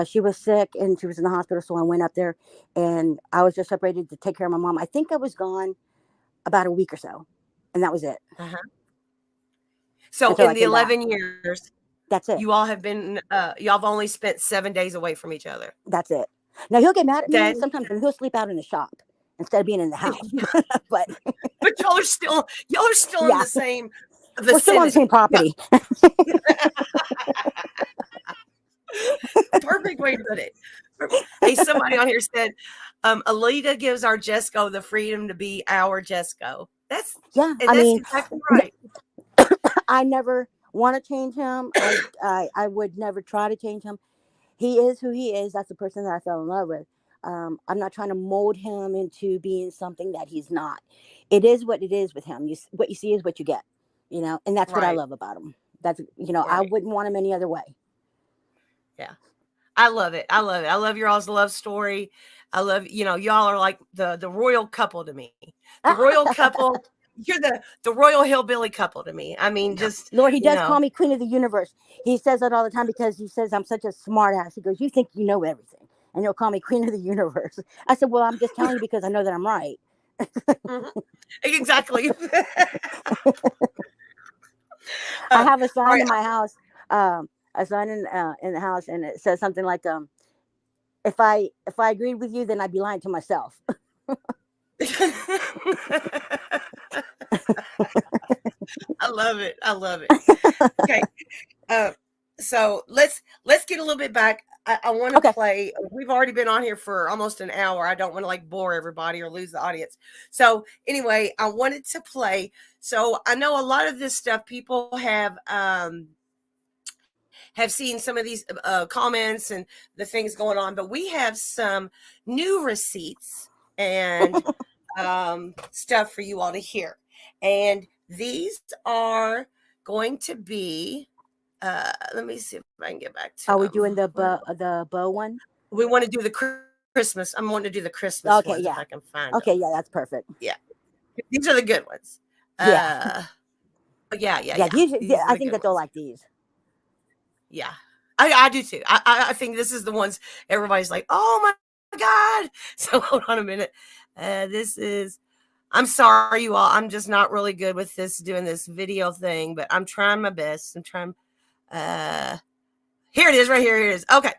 S2: She was sick and she was in the hospital, so I went up there and I was just separated to take care of my mom. I think I was gone about a week or so, and that was it
S1: Uh-huh. So
S2: until
S1: in
S2: I
S1: the
S2: came back.
S1: 11 years,
S2: That's it.
S1: you all have been, y'all have only spent 7 days away from each other.
S2: That's it. Now he'll get mad at me
S1: That,
S2: sometimes, and he'll sleep out in the shop instead of being in the house. But
S1: but y'all are still in
S2: yeah,
S1: the same
S2: we're still on the same
S1: vicinity.
S2: property.
S1: Perfect way to put it. Hey, somebody on here said, Alita gives our Jesco the freedom to be our Jesco.
S2: Yeah,
S1: And
S2: I
S1: that's
S2: mean,
S1: exactly right.
S2: I never want to change him. I would never try to change him. He is who he is. That's the person that I fell in love with. I'm not trying to mold him into being something that he's not. It is what it is with him. What you see is what you get, and that's what I
S1: Right.
S2: love about him. That's, I
S1: Right.
S2: wouldn't want him any other way.
S1: Yeah. I love it. I love it. I love your all's love story. I love, y'all are like the royal couple to me. The royal couple. You're the royal hillbilly couple to me. I mean, just,
S2: Lord, he
S1: you
S2: does call
S1: know,
S2: me Queen of the Universe. He says that all the time because he says I'm such a smart ass. He goes, "You think you know everything," and he'll call me Queen of the Universe. I said, "Well, I'm just telling you because I know that I'm right."
S1: mhm. Exactly.
S2: I
S1: All
S2: have a sign
S1: right.
S2: in my house, a sign in the house, and it says something like, "If I agreed with you, then I'd be lying to myself."
S1: I love it. I love it. Okay. Uh, so let's get a little bit back. I want to
S2: Okay.
S1: play. We've already been on here for almost an hour. I don't want to like bore everybody or lose the audience. So anyway, I wanted to play. So I know a lot of this stuff people have seen some of these comments and the things going on, but we have some new receipts and stuff for you all to hear. And these are going to be, let me see if I can get back to
S2: Are we doing
S1: them.
S2: the bow one?
S1: We want to do the Christmas. I'm wanting to do the Christmas
S2: Okay,
S1: ones if
S2: yeah.
S1: I can find them.
S2: Okay, yeah, that's perfect.
S1: Yeah. These are the good ones.
S2: Yeah,
S1: Yeah.
S2: yeah.
S1: These are
S2: I
S1: the
S2: think
S1: good
S2: that they'll
S1: ones.
S2: like these.
S1: Yeah. I do too. I think this is the ones everybody's like, oh my God. So hold on a minute. This is, I'm sorry, you all. I'm just not really good with doing this video thing, but I'm trying my best. I'm trying. Here it is, right here. Here it is. Okay.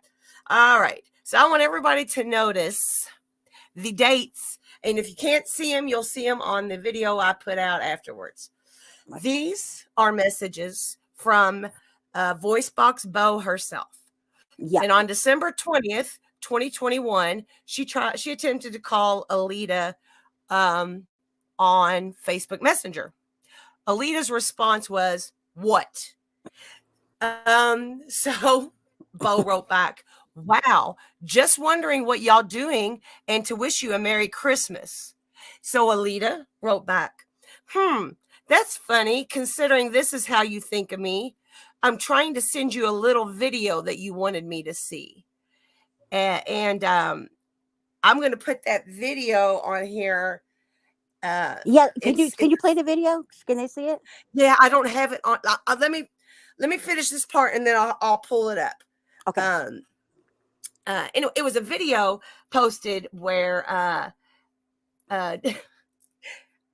S1: All right. So I want everybody to notice the dates. And if you can't see them, you'll see them on the video I put out afterwards. These are messages from Voicebox Bo herself.
S2: Yeah.
S1: And on December 20th, 2021, she attempted to call Alita on Facebook Messenger. Alita's response was, "What?" So Bo wrote back, "Wow, just wondering what y'all doing and to wish you a Merry Christmas." So Alita wrote back, that's funny considering this is how you think of me. I'm trying to send you a little video that you wanted me to see. And I'm going to put that video on here.
S2: Yeah. Can you play the video? Can they see it?
S1: Yeah, I don't have it on. Let me finish this part and then I'll pull it up.
S2: Okay.
S1: And it was a video posted where uh,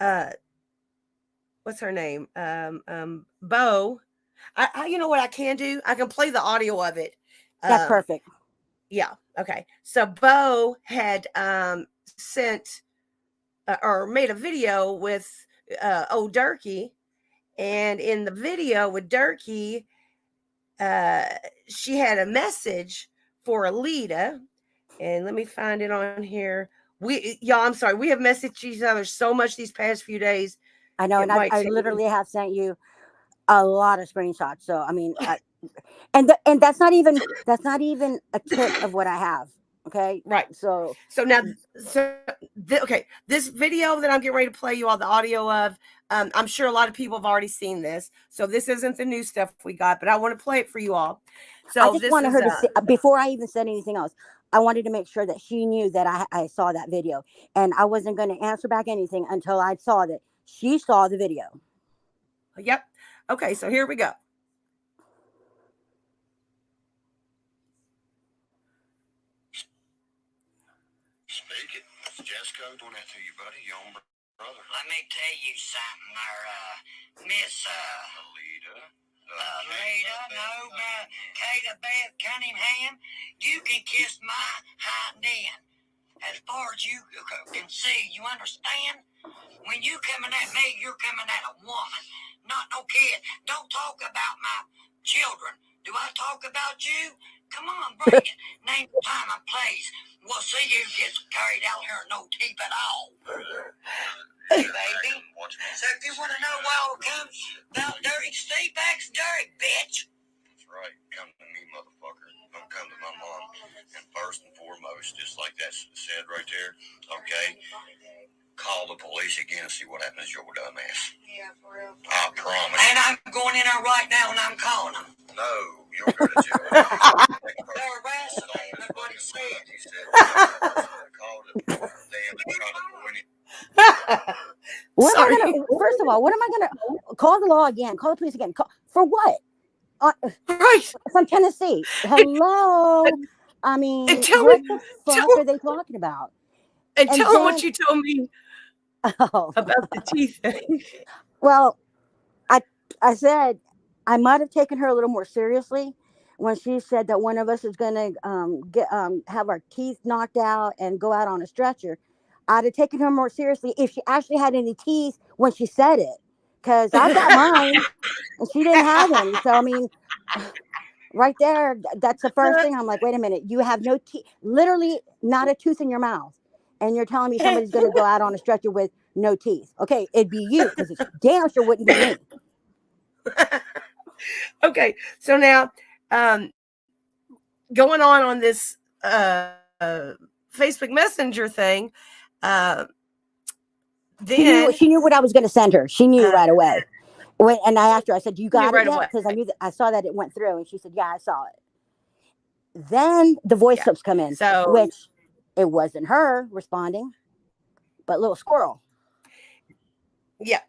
S1: uh, what's her name? Bo. You know what I can do? I can play the audio of it.
S2: That's perfect.
S1: Yeah. Okay. So Bo had sent or made a video with old Durkee, and in the video with Durkee, she had a message for Alita, and let me find it on here. I'm sorry, we have messaged each other so much these past few days.
S2: I know, and I
S1: take
S2: literally have sent you a lot of screenshots. So I mean, and that's not even a tip of what I have. Okay,
S1: right.
S2: So
S1: now, okay, this video that I'm getting ready to play you all the audio of, I'm sure a lot of people have already seen this, so this isn't the new stuff we got, but I want to play it for you all. So
S2: I just wanted her to see, before I even said anything else, I wanted to make sure that she knew that I saw that video, and I wasn't going to answer back anything until I saw that she saw the video.
S1: Yep. Okay, so here we go.
S3: Speak it. Jesco, doing that to you, buddy. Your own brother.
S4: Let me tell you something there, Miss
S3: Alita.
S4: Alita, no, Kata Beth Cunningham, you can kiss my hind end. As far as you can see, you understand? When you coming at me, you're coming at a woman, not no kid. Don't talk about my children. Do I talk about you? Come on, bring it. Name, time, and place. We'll see who gets carried out here no teeth at all. Hey, baby. So if you want to know why all comes about Derek, Steve backs Derek, bitch.
S3: That's right. Come to me, motherfucker. Don't come to my mom. And first and foremost, just like that said right there, okay, call the police again and see what happens to your dumbass.
S4: Yeah, for real.
S3: I promise.
S4: And I'm going in there right now and I'm calling them.
S3: No, you don't go to jail.
S4: They're arresting me. That's what he said.
S3: He said, call the damn Detroit.
S2: What am I gonna? First of all, what am I gonna call the law again? Call the police again? For what?
S1: Right.
S2: From Tennessee. Hello. I mean, what the fuck are they talking about?
S1: And tell them what you told me about the teeth thing.
S2: Well, I said I might have taken her a little more seriously when she said that one of us is going to have our teeth knocked out and go out on a stretcher. I'd have taken her more seriously if she actually had any teeth when she said it, because I've got mine and she didn't have any. So I mean, right there, that's the first thing. I'm like, wait a minute, you have no teeth, literally not a tooth in your mouth, and you're telling me somebody's going to go out on a stretcher with no teeth. Okay, it'd be you, because it's damn sure wouldn't be me.
S1: Okay, so now going on this Facebook Messenger thing, then
S2: she knew what I was going to send her. She knew right away. And I asked her, I said, "You got it yet?" Because I knew that I saw that it went through, and she said, "Yeah, I saw it." Then the voice clips come in, which it wasn't her responding, but little squirrel.
S1: Yeah.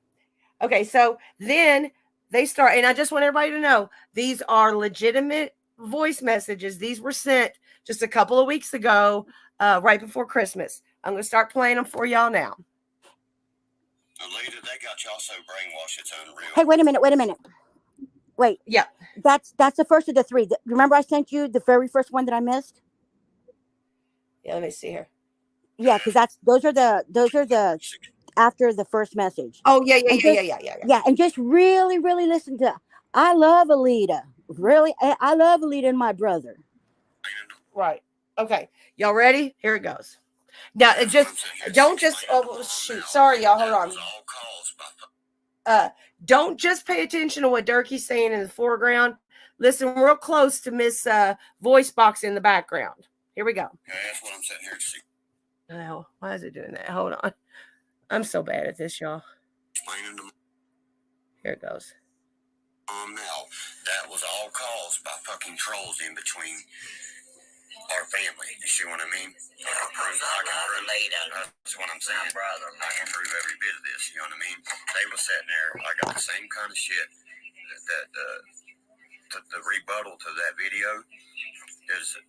S1: Okay, so then they start, and I just want everybody to know these are legitimate voice messages. These were sent just a couple of weeks ago, right before Christmas. I'm going to start playing them for y'all now.
S3: Alita, they got y'all so brainwashed it's unreal.
S2: Hey, wait a minute. Wait.
S1: Yeah.
S2: That's the first of the three. Remember I sent you the very first one that I missed?
S1: Yeah, let me see here.
S2: Yeah, because those are the after the first message.
S1: Oh, yeah.
S2: Yeah, and just really, really listen to. I love Alita. Really, I love Alita and my brother.
S1: Right. Okay. Y'all ready? Here it goes. Now, don't just. Oh shoot! Sorry, y'all. Hold on. Don't just pay attention to what Durkee's saying in the foreground. Listen real close to Miss Voice Box in the background. Here we go.
S3: Okay, that's what I'm sitting here to see.
S1: Oh, why is it doing that? Hold on. I'm so bad at this, y'all. Here it goes.
S3: Now, that was all caused by fucking trolls in between our family. You see what I mean? I can prove that's what I'm saying. I can prove every bit of this. You know what I mean? They were sitting there. I got the same kind of shit that the rebuttal to that video is.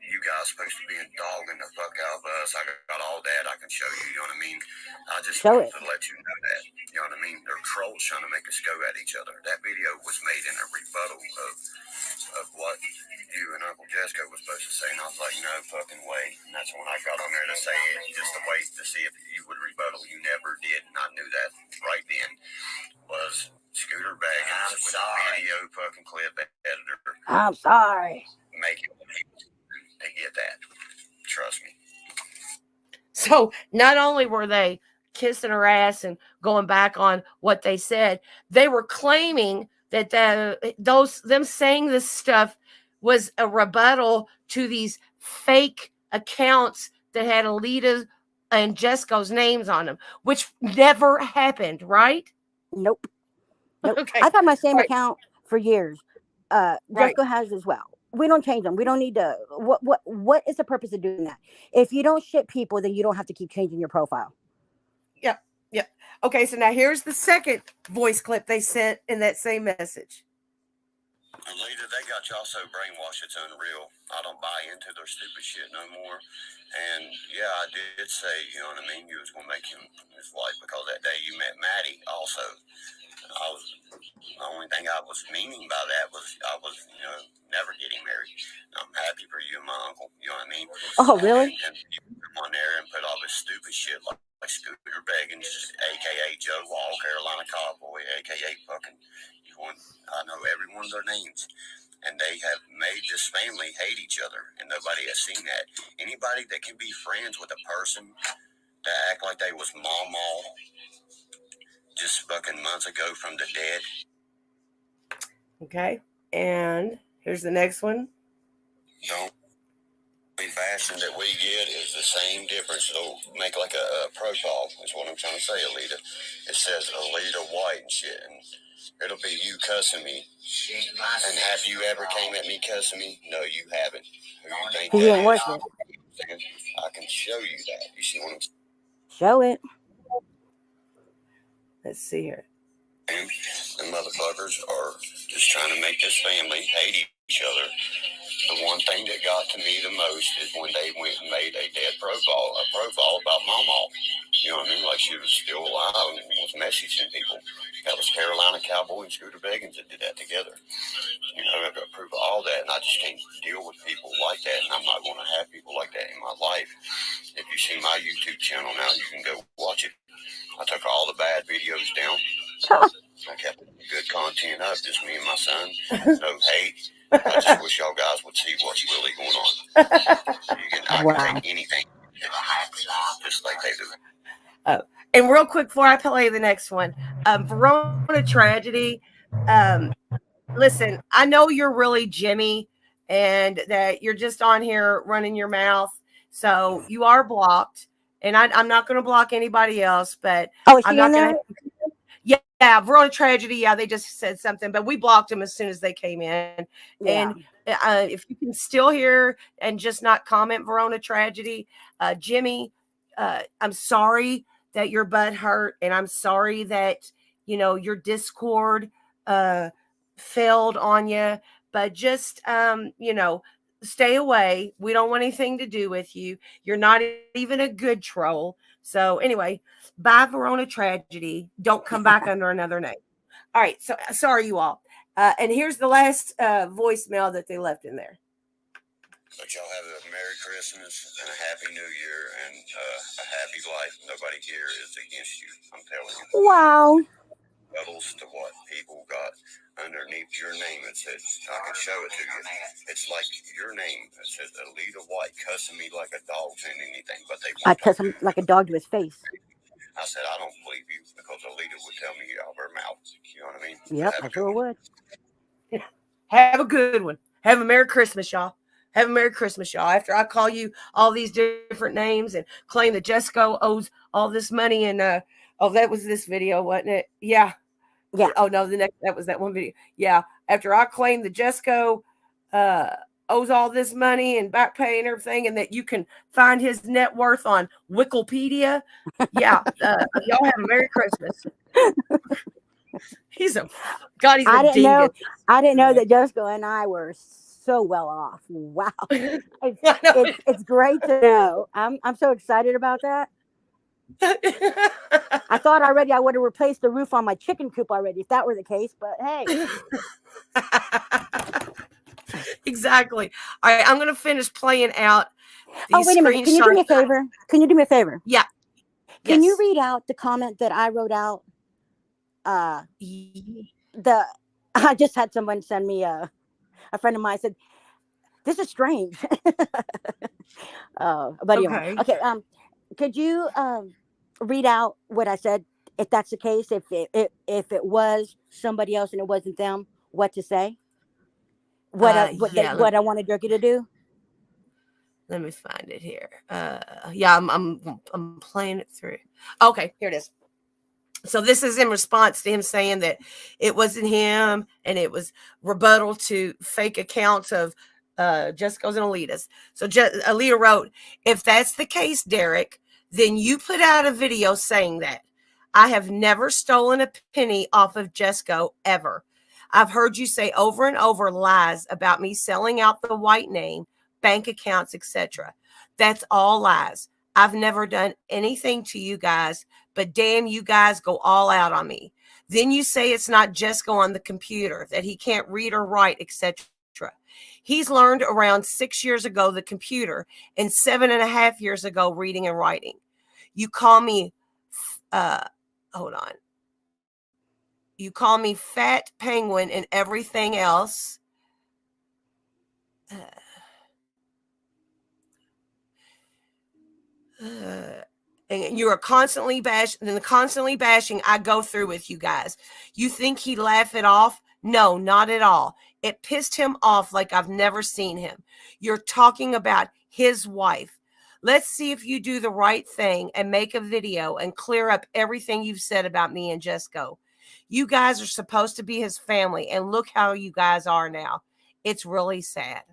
S3: You guys supposed to be dogging the fuck out of us. I got all that I can show you. You know what I mean? just
S2: Show
S3: wanted
S2: it.
S3: to let you know that. You know what I mean? They're trolls trying to make us go at each other. That video was made in a rebuttal of what you and Uncle Jesco was supposed to say, and I was like, no fucking way. And that's when I got on there to say it, just to wait to see if you would rebuttal. You never did, and I knew that right then. Was Scooter Baggins with a video fucking clip editor
S2: I'm sorry.
S3: making people to get that. Trust me.
S1: So not only were they kissing her ass and going back on what they said, they were claiming that them saying this stuff was a rebuttal to these fake accounts that had Alita and Jesco's names on them, which never happened, right?
S2: Nope. Nope.
S1: Okay.
S2: I've had my same
S1: Right.
S2: account for years.
S1: Right.
S2: Jesco has as well. We don't change them. We don't need to. What is the purpose of doing that? If you don't ship people, then you don't have to keep changing your profile.
S1: Yep. Yep. Okay. So now here's the second voice clip they sent in that same message.
S3: Alita, they got y'all so brainwashed it's unreal. I don't buy into their stupid shit no more. And yeah, I did say, you know what I mean, you was gonna make him his wife because that day you met Maddie also. The only thing I was meaning by that was I was, never getting married. I'm happy for you and my uncle, you know what I mean?
S2: Oh, really?
S3: And you come on there and put all this stupid shit like Scooter Baggins, a.k.a. Joe Wall, Carolina Cowboy, a.k.a. fucking, I know every one of their names. And they have made this family hate each other, and nobody has seen that. Anybody that can be friends with a person that act like they was mama just fucking months ago from the dead.
S1: Okay. And here's the next one.
S3: Don't be fashion that we get is the same difference. It'll make like a profile, is what I'm trying to say, Alita. It says Alita White and shit, and it'll be you cussing me. And have you ever came at me cussing me? No, you haven't. Who you think
S2: He
S3: that
S2: ain't worth
S3: is?
S2: it.
S3: I can show you that. You see what I'm saying?
S2: Show it.
S1: Let's see here.
S3: The motherfuckers are just trying to make this family hate each other. The one thing that got to me the most is when they went and made a profile about Mama. You know what I mean? Like she was still alive and was messaging people. That was Carolina Cowboy and Scooter Baggins that did that together. You know, I have to approve of all that, and I just can't deal with people like that, and I'm not going to have people like that in my life. If you see my YouTube channel now, you can go watch it. I took all the bad videos down. I kept good content up, just me and my son. No hate. I just wish y'all guys would see what's really going on. I can take anything, just like they do.
S1: And real quick before I play the next one, Verona Tragedy. Listen, I know you're really Jimmy and that you're just on here running your mouth. So you are blocked. And I'm not going to block anybody else, but
S2: Oh, is
S1: I'm
S2: she
S1: not
S2: in
S1: going
S2: there?
S1: to. Yeah, Verona Tragedy. Yeah, they just said something, but we blocked them as soon as they came in.
S2: Yeah.
S1: And if you can still hear and just not comment Verona Tragedy, Jimmy, I'm sorry that your butt hurt, and I'm sorry that your Discord failed on you, but just stay away. We don't want anything to do with you. You're not even a good troll. So anyway, bye Verona Tragedy. Don't come back under another name. All right, so sorry you all. And here's the last voicemail that they left in there.
S3: But y'all have a Merry Christmas and a Happy New Year and a happy life. Nobody here is against you, I'm telling you.
S2: Wow.
S3: Levels to what people got underneath your name. It says, I can show it to you. It's like your name. It says Alita White cussing me like a dog saying anything, but they
S2: I
S3: won't
S2: cuss
S3: talk
S2: him like a dog to his face.
S3: I said, I don't believe you because Alita would tell me out of her mouth. You know what I mean?
S2: Yep, I sure would.
S1: Have a good one. Have a Merry Christmas, y'all. Have a Merry Christmas, y'all. After I call you all these different names and claim that Jesco owes all this money and that was this video, wasn't it? Yeah.
S2: Yeah.
S1: Oh no, that was that one video. Yeah. After I claim that Jesco owes all this money and back pay and everything, and that you can find his net worth on Wikipedia. Yeah. Y'all have a Merry Christmas. He's a dingus.
S2: I didn't know that Jesco and I were so well off. Wow. It's great to know. I'm so excited about that. I thought already I would have replaced the roof on my chicken coop already if that were the case. But hey,
S1: Exactly. All right, I'm going to finish playing out
S2: oh
S1: these
S2: wait a minute. Can you do
S1: screenshots.
S2: me a favor? Can you do me a favor?
S1: Yeah.
S2: Can you
S1: Yes.
S2: read out the comment that I wrote out?
S1: Ye-
S2: The I just had someone send me a friend of mine said this is strange. But anyway,
S1: Okay.
S2: okay. Could you read out what I said? If that's the case, if it was somebody else and it wasn't them, what to say?
S1: Yeah.
S2: What I wanted Jerky to do?
S1: Let me find it here. Yeah, I'm playing it through. Okay, here it is. So this is in response to him saying that it wasn't him, and it was rebuttal to fake accounts of Jesco's and Alita's. So Alita wrote, "If that's the case, Derek, then you put out a video saying that. I have never stolen a penny off of Jesco ever. I've heard you say over and over lies about me selling out the white name, bank accounts, etc. That's all lies. I've never done anything to you guys, but damn, you guys go all out on me. Then you say it's not Jesco on the computer, that he can't read or write, etc. He's learned around 6 years ago the computer and 7.5 years ago reading and writing. You call me, hold on. You call me Fat Penguin and everything else. And you are constantly bashing I go through with you guys. You think he'd laugh it off? No, not at all. It pissed him off like I've never seen him. You're talking about his wife. Let's see if you do the right thing and make a video and clear up everything you've said about me and Jesco. You guys are supposed to be his family, and look how you guys are now. It's really sad."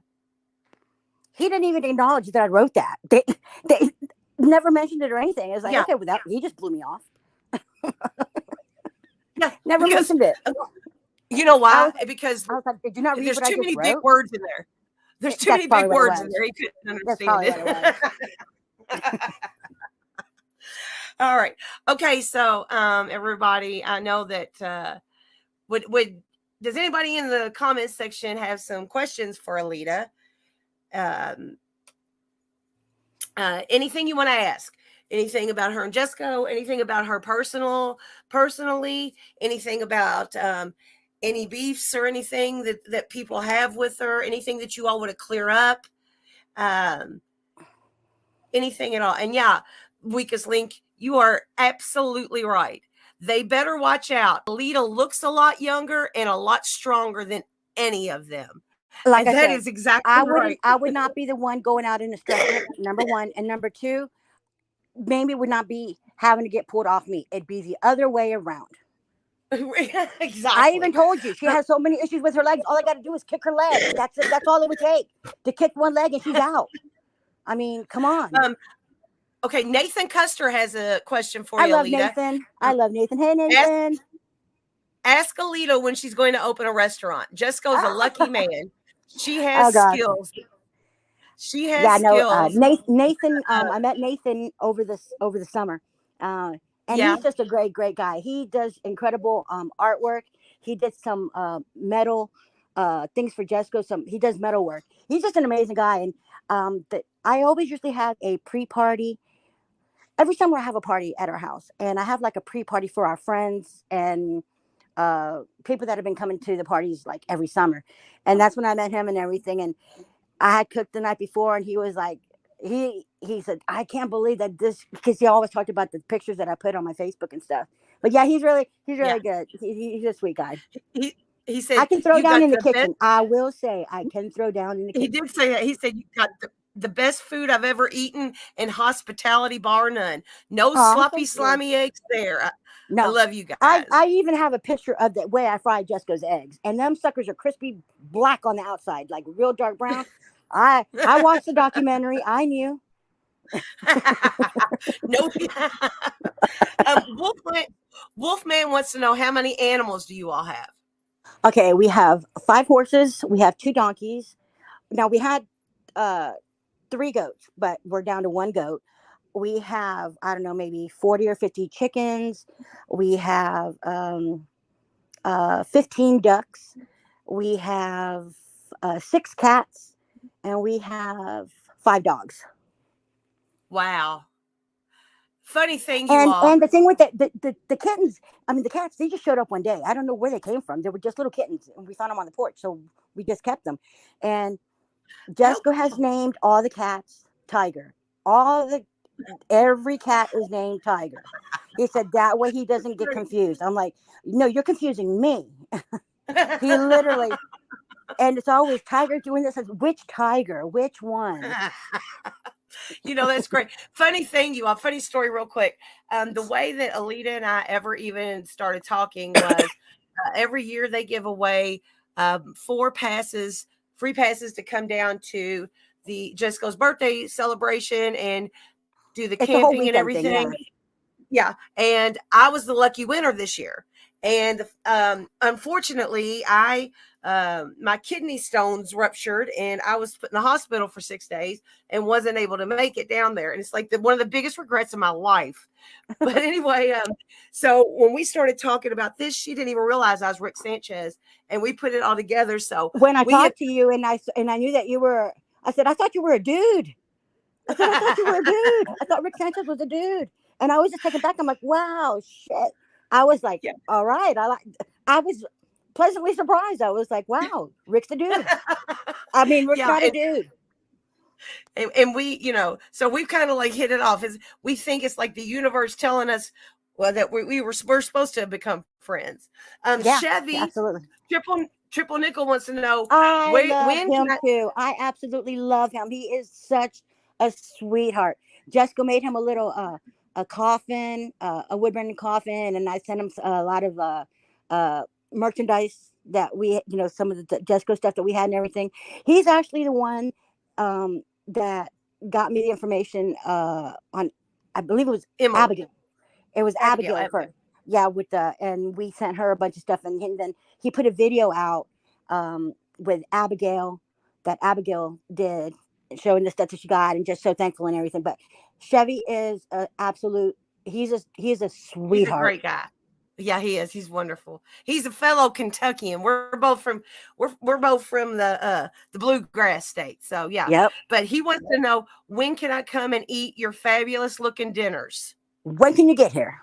S2: He didn't even acknowledge that I wrote that. They never mentioned it or anything. It's like,
S1: Yeah.
S2: okay, well, he just blew me off.
S1: Yeah,
S2: Never mentioned it.
S1: You know why?
S2: Because I was like, did you not read
S1: there's
S2: what I
S1: too
S2: just
S1: many
S2: wrote?
S1: big words in there. There's too
S2: That's
S1: many big
S2: probably what it
S1: words in
S2: was.
S1: there. He couldn't
S2: That's
S1: understand
S2: probably what it
S1: it. All right. Okay. So, everybody, I know that would does anybody in the comments section have some questions for Alita? Anything you want to ask? Anything about her and Jesco? Anything about her personally? Anything about any beefs or anything that people have with her? Anything that you all want to clear up? Anything at all? And yeah, weakest link, you are absolutely right. They better watch out. Alita looks a lot younger and a lot stronger than any of them.
S2: Like
S1: And
S2: I
S1: that
S2: said,
S1: is exactly right.
S2: I would not be the one going out in a stretcher, number one. And number two, maybe would not be having to get pulled off me. It'd be the other way around.
S1: Exactly.
S2: I even told you she has so many issues with her legs. All I got to do is kick her leg. That's it. That's all it would take to kick one leg and she's out. I mean, come on.
S1: Okay, Nathan Custer has a question for you,
S2: I love
S1: Alita.
S2: Nathan. I love Nathan. Hey, Nathan.
S1: Ask Alita when she's going to open a restaurant. Jesco's a lucky man. She has skills. She has skills.
S2: Nathan. I met Nathan over the summer, and he's just a great guy. He does incredible artwork. He did some metal things for Jesco. He does metal work. He's just an amazing guy. And I always usually have a pre-party. Every summer I have a party at our house, and I have like a pre-party for our friends and people that have been coming to the parties like every summer. And that's when I met him and everything. And I had cooked the night before, and he was like, he said, I can't believe that this, because he always talked about the pictures that I put on my Facebook and stuff. But yeah, he's really good. He's a sweet guy.
S1: He said,
S2: I can throw down in the kitchen. I will say I can throw down in the kitchen.
S1: He did say that. He said, you got the best food I've ever eaten, and hospitality bar none. No sloppy, slimy eggs there.
S2: No.
S1: I love you guys.
S2: I even have a picture of the way I fried Jesco's eggs, and them suckers are crispy black on the outside, like real dark brown. I watched the documentary. I knew.
S1: No. Wolfman wants to know, how many animals do you all have?
S2: Okay, we have 5 horses. We have 2 donkeys. Now we had 3 goats, but we're down to 1 goat. we have, I don't know, maybe 40 or 50 chickens. We have 15 ducks. We have 6 cats, and we have 5 dogs.
S1: Wow. Funny thing, you
S2: And
S1: all.
S2: the thing with the kittens, I mean the cats, they just showed up one day. I don't know where they came from. They were just little kittens, and we found them on the porch, so we just kept them. And
S1: How
S2: Jesco has
S1: cool.
S2: named all the cats Tiger. Every cat is named Tiger. He said that way he doesn't get confused. I'm like, no, you're confusing me. He literally, and it's always Tiger doing this. Which Tiger? Which one?
S1: That's great. Funny thing, you all. Funny story, real quick. The way that Alita and I ever even started talking was every year they give away 4 passes, free passes to come down to the Jesco's birthday celebration and do the
S2: It's a whole
S1: camping and
S2: weekend thing,
S1: everything.
S2: yeah.
S1: Yeah, and I was the lucky winner this year. And unfortunately, my kidney stones ruptured, and I was put in the hospital for 6 days and wasn't able to make it down there. And it's like one of the biggest regrets of my life. But anyway, so when we started talking about this, she didn't even realize I was Rick Sanchez, and we put it all together. So
S2: When I
S1: we have.
S2: talked to you and I knew that you were, I said, I thought you were a dude. I said, I thought you were a dude. I thought Rick Sanchez was a dude. And I was just taken back. I'm like, wow, shit. I was like,
S1: Yeah.
S2: all right. I was pleasantly surprised. I was like, wow, Rick's a dude. I mean, Rick's
S1: Yeah,
S2: not a dude.
S1: and we, so we've kind of like hit it off. Is we think it's like the universe telling us, well, that we're supposed to become friends.
S2: Yeah,
S1: Chevy
S2: absolutely.
S1: triple nickel wants to know
S2: I love
S1: when can
S2: him too. I absolutely love him. He is such a sweetheart. Jessica made him a little a coffin, a wood-burning coffin, and I sent him a lot of merchandise that we, some of the Jessica stuff that we had and everything. He's actually the one that got me the information on, I believe it was
S1: Emily,
S2: Abigail. It was Abigail first. Yeah, and we sent her a bunch of stuff, and then he put a video out with Abigail that Abigail did, showing the stuff that she got, and just so thankful and everything. But Chevy is an absolute. He's a
S1: he's a
S2: sweetheart.
S1: great guy. Yeah, he is. He's wonderful. He's a fellow Kentuckian. We're both from the bluegrass state. So yeah.
S2: Yep.
S1: But he wants to know, when can I come and eat your fabulous looking dinners?
S2: When can you get here?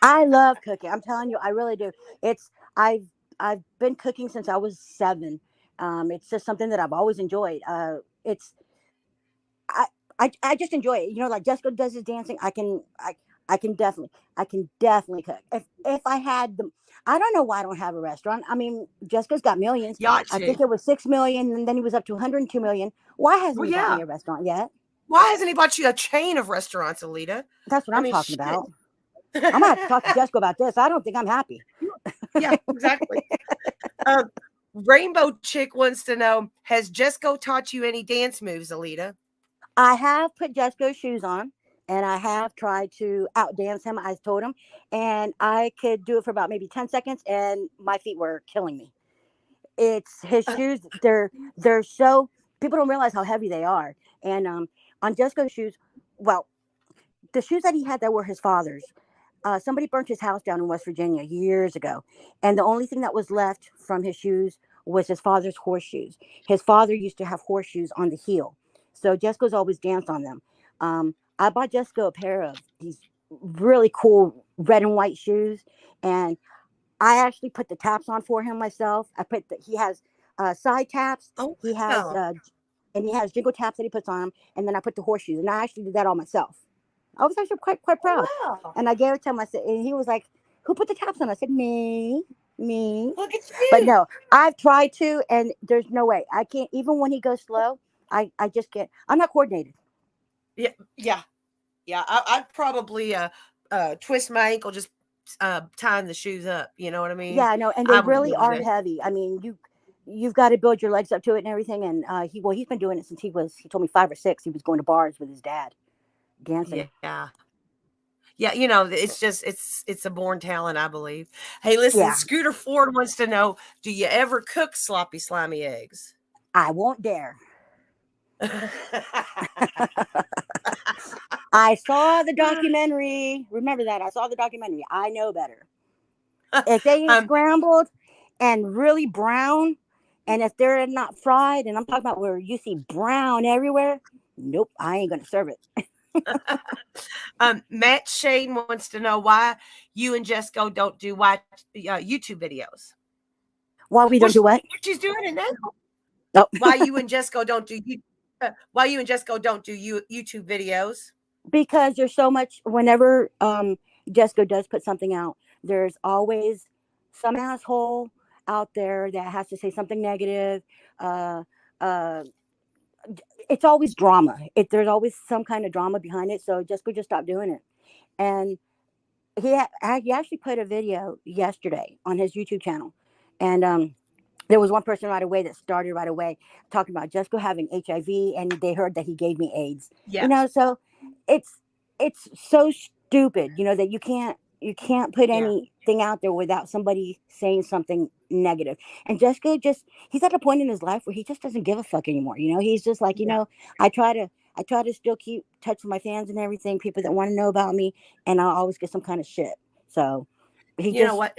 S2: I love cooking. I'm telling you, I really do. I've been cooking since I was 7. It's just something that I've always enjoyed. It's I, I just enjoy it. Like Jesco does his dancing. I can definitely cook. If I had them, I don't know why I don't have a restaurant. I mean, Jesco's got millions.
S1: Yacht
S2: I
S1: shape.
S2: think it was 6 million, and then he was up to 102 million. Why hasn't
S1: Well,
S2: he bought
S1: yeah.
S2: me a restaurant yet?
S1: Why hasn't he bought you a chain of restaurants, Alita?
S2: That's what I'm talking about. I'm gonna have to talk to Jesco about this. I don't think I'm happy.
S1: Yeah, exactly. Rainbow Chick wants to know, has Jesco taught you any dance moves, Alita?
S2: I have put Jesco's shoes on, and I have tried to outdance him. I told him, and I could do it for about maybe 10 seconds, and my feet were killing me. It's his shoes. They're so, people don't realize how heavy they are. And on Jesco's shoes, well, the shoes that he had that were his father's, somebody burnt his house down in West Virginia years ago, and the only thing that was left from his shoes was his father's horseshoes. His father used to have horseshoes on the heel, so Jesco's always danced on them. I bought Jesco a pair of these really cool red and white shoes, and I actually put the taps on for him myself. He has side taps.
S1: Oh,
S2: He has
S1: wow.
S2: and he has jingle taps that he puts on him, and then I put the horseshoes, and I actually did that all myself. I was actually quite proud.
S1: Wow.
S2: And I gave it to him. I said, and he was like, "Who put the taps on?" I said, "Me."
S1: Look at
S2: But
S1: you.
S2: no, I've tried to, and there's no way I can't. Even when he goes slow, I just can't. I'm not coordinated.
S1: Yeah. I'd probably twist my ankle just tying the shoes up. You know what I mean?
S2: Yeah, I know, and they
S1: I wouldn't
S2: really
S1: be able to
S2: are
S1: do it.
S2: heavy. I mean, you've got to build your legs up to it and everything. And he's been doing it since he told me 5 or 6. He was going to bars with his dad, dancing.
S1: Yeah. Yeah, it's just it's a born talent, I believe. Hey, listen,
S2: Yeah,
S1: Scooter Ford wants to know, do you ever cook sloppy, slimy eggs?
S2: I won't dare. I saw the documentary. Remember that. I saw the documentary. I know better. If they ain't scrambled and really brown, and if they're not fried, and I'm talking about where you see brown everywhere, nope, I ain't going to serve it.
S1: Matt Shane wants to know why you and Jesco don't do YouTube videos.
S2: Why we don't do what?
S1: She's doing it now.
S2: Oh.
S1: Why you and Jesco don't do YouTube videos?
S2: Because there's so much. Whenever Jesco does put something out, there's always some asshole out there that has to say something negative. It's always drama. There's always some kind of drama behind it. So Jesco just stopped doing it. And he actually put a video yesterday on his YouTube channel, and there was one person right away that started right away talking about Jesco having HIV, and they heard that he gave me AIDS. Yeah. So it's so stupid, that you can't put anything out there without somebody saying something negative. And Jesco he's at a point in his life where he just doesn't give a fuck anymore. He's just like, I try to still keep touch with my fans and everything, people that want to know about me, and I'll always get some kind of shit. So
S1: know what?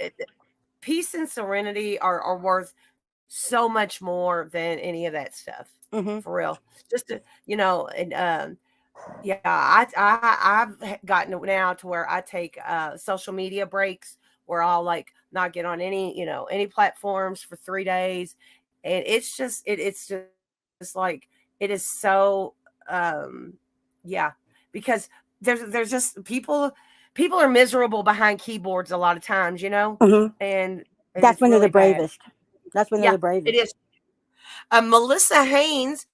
S1: Peace and serenity are worth so much more than any of that stuff.
S2: Mm-hmm.
S1: For real. Just to, and I've gotten it now to where I take social media breaks where I'll like not get on any platforms for 3 days, and it's just like it is so because there's just people are miserable behind keyboards a lot of times,
S2: Mm-hmm.
S1: and
S2: that's when they're the bravest. That's when they're the bravest.
S1: It is. Melissa Haynes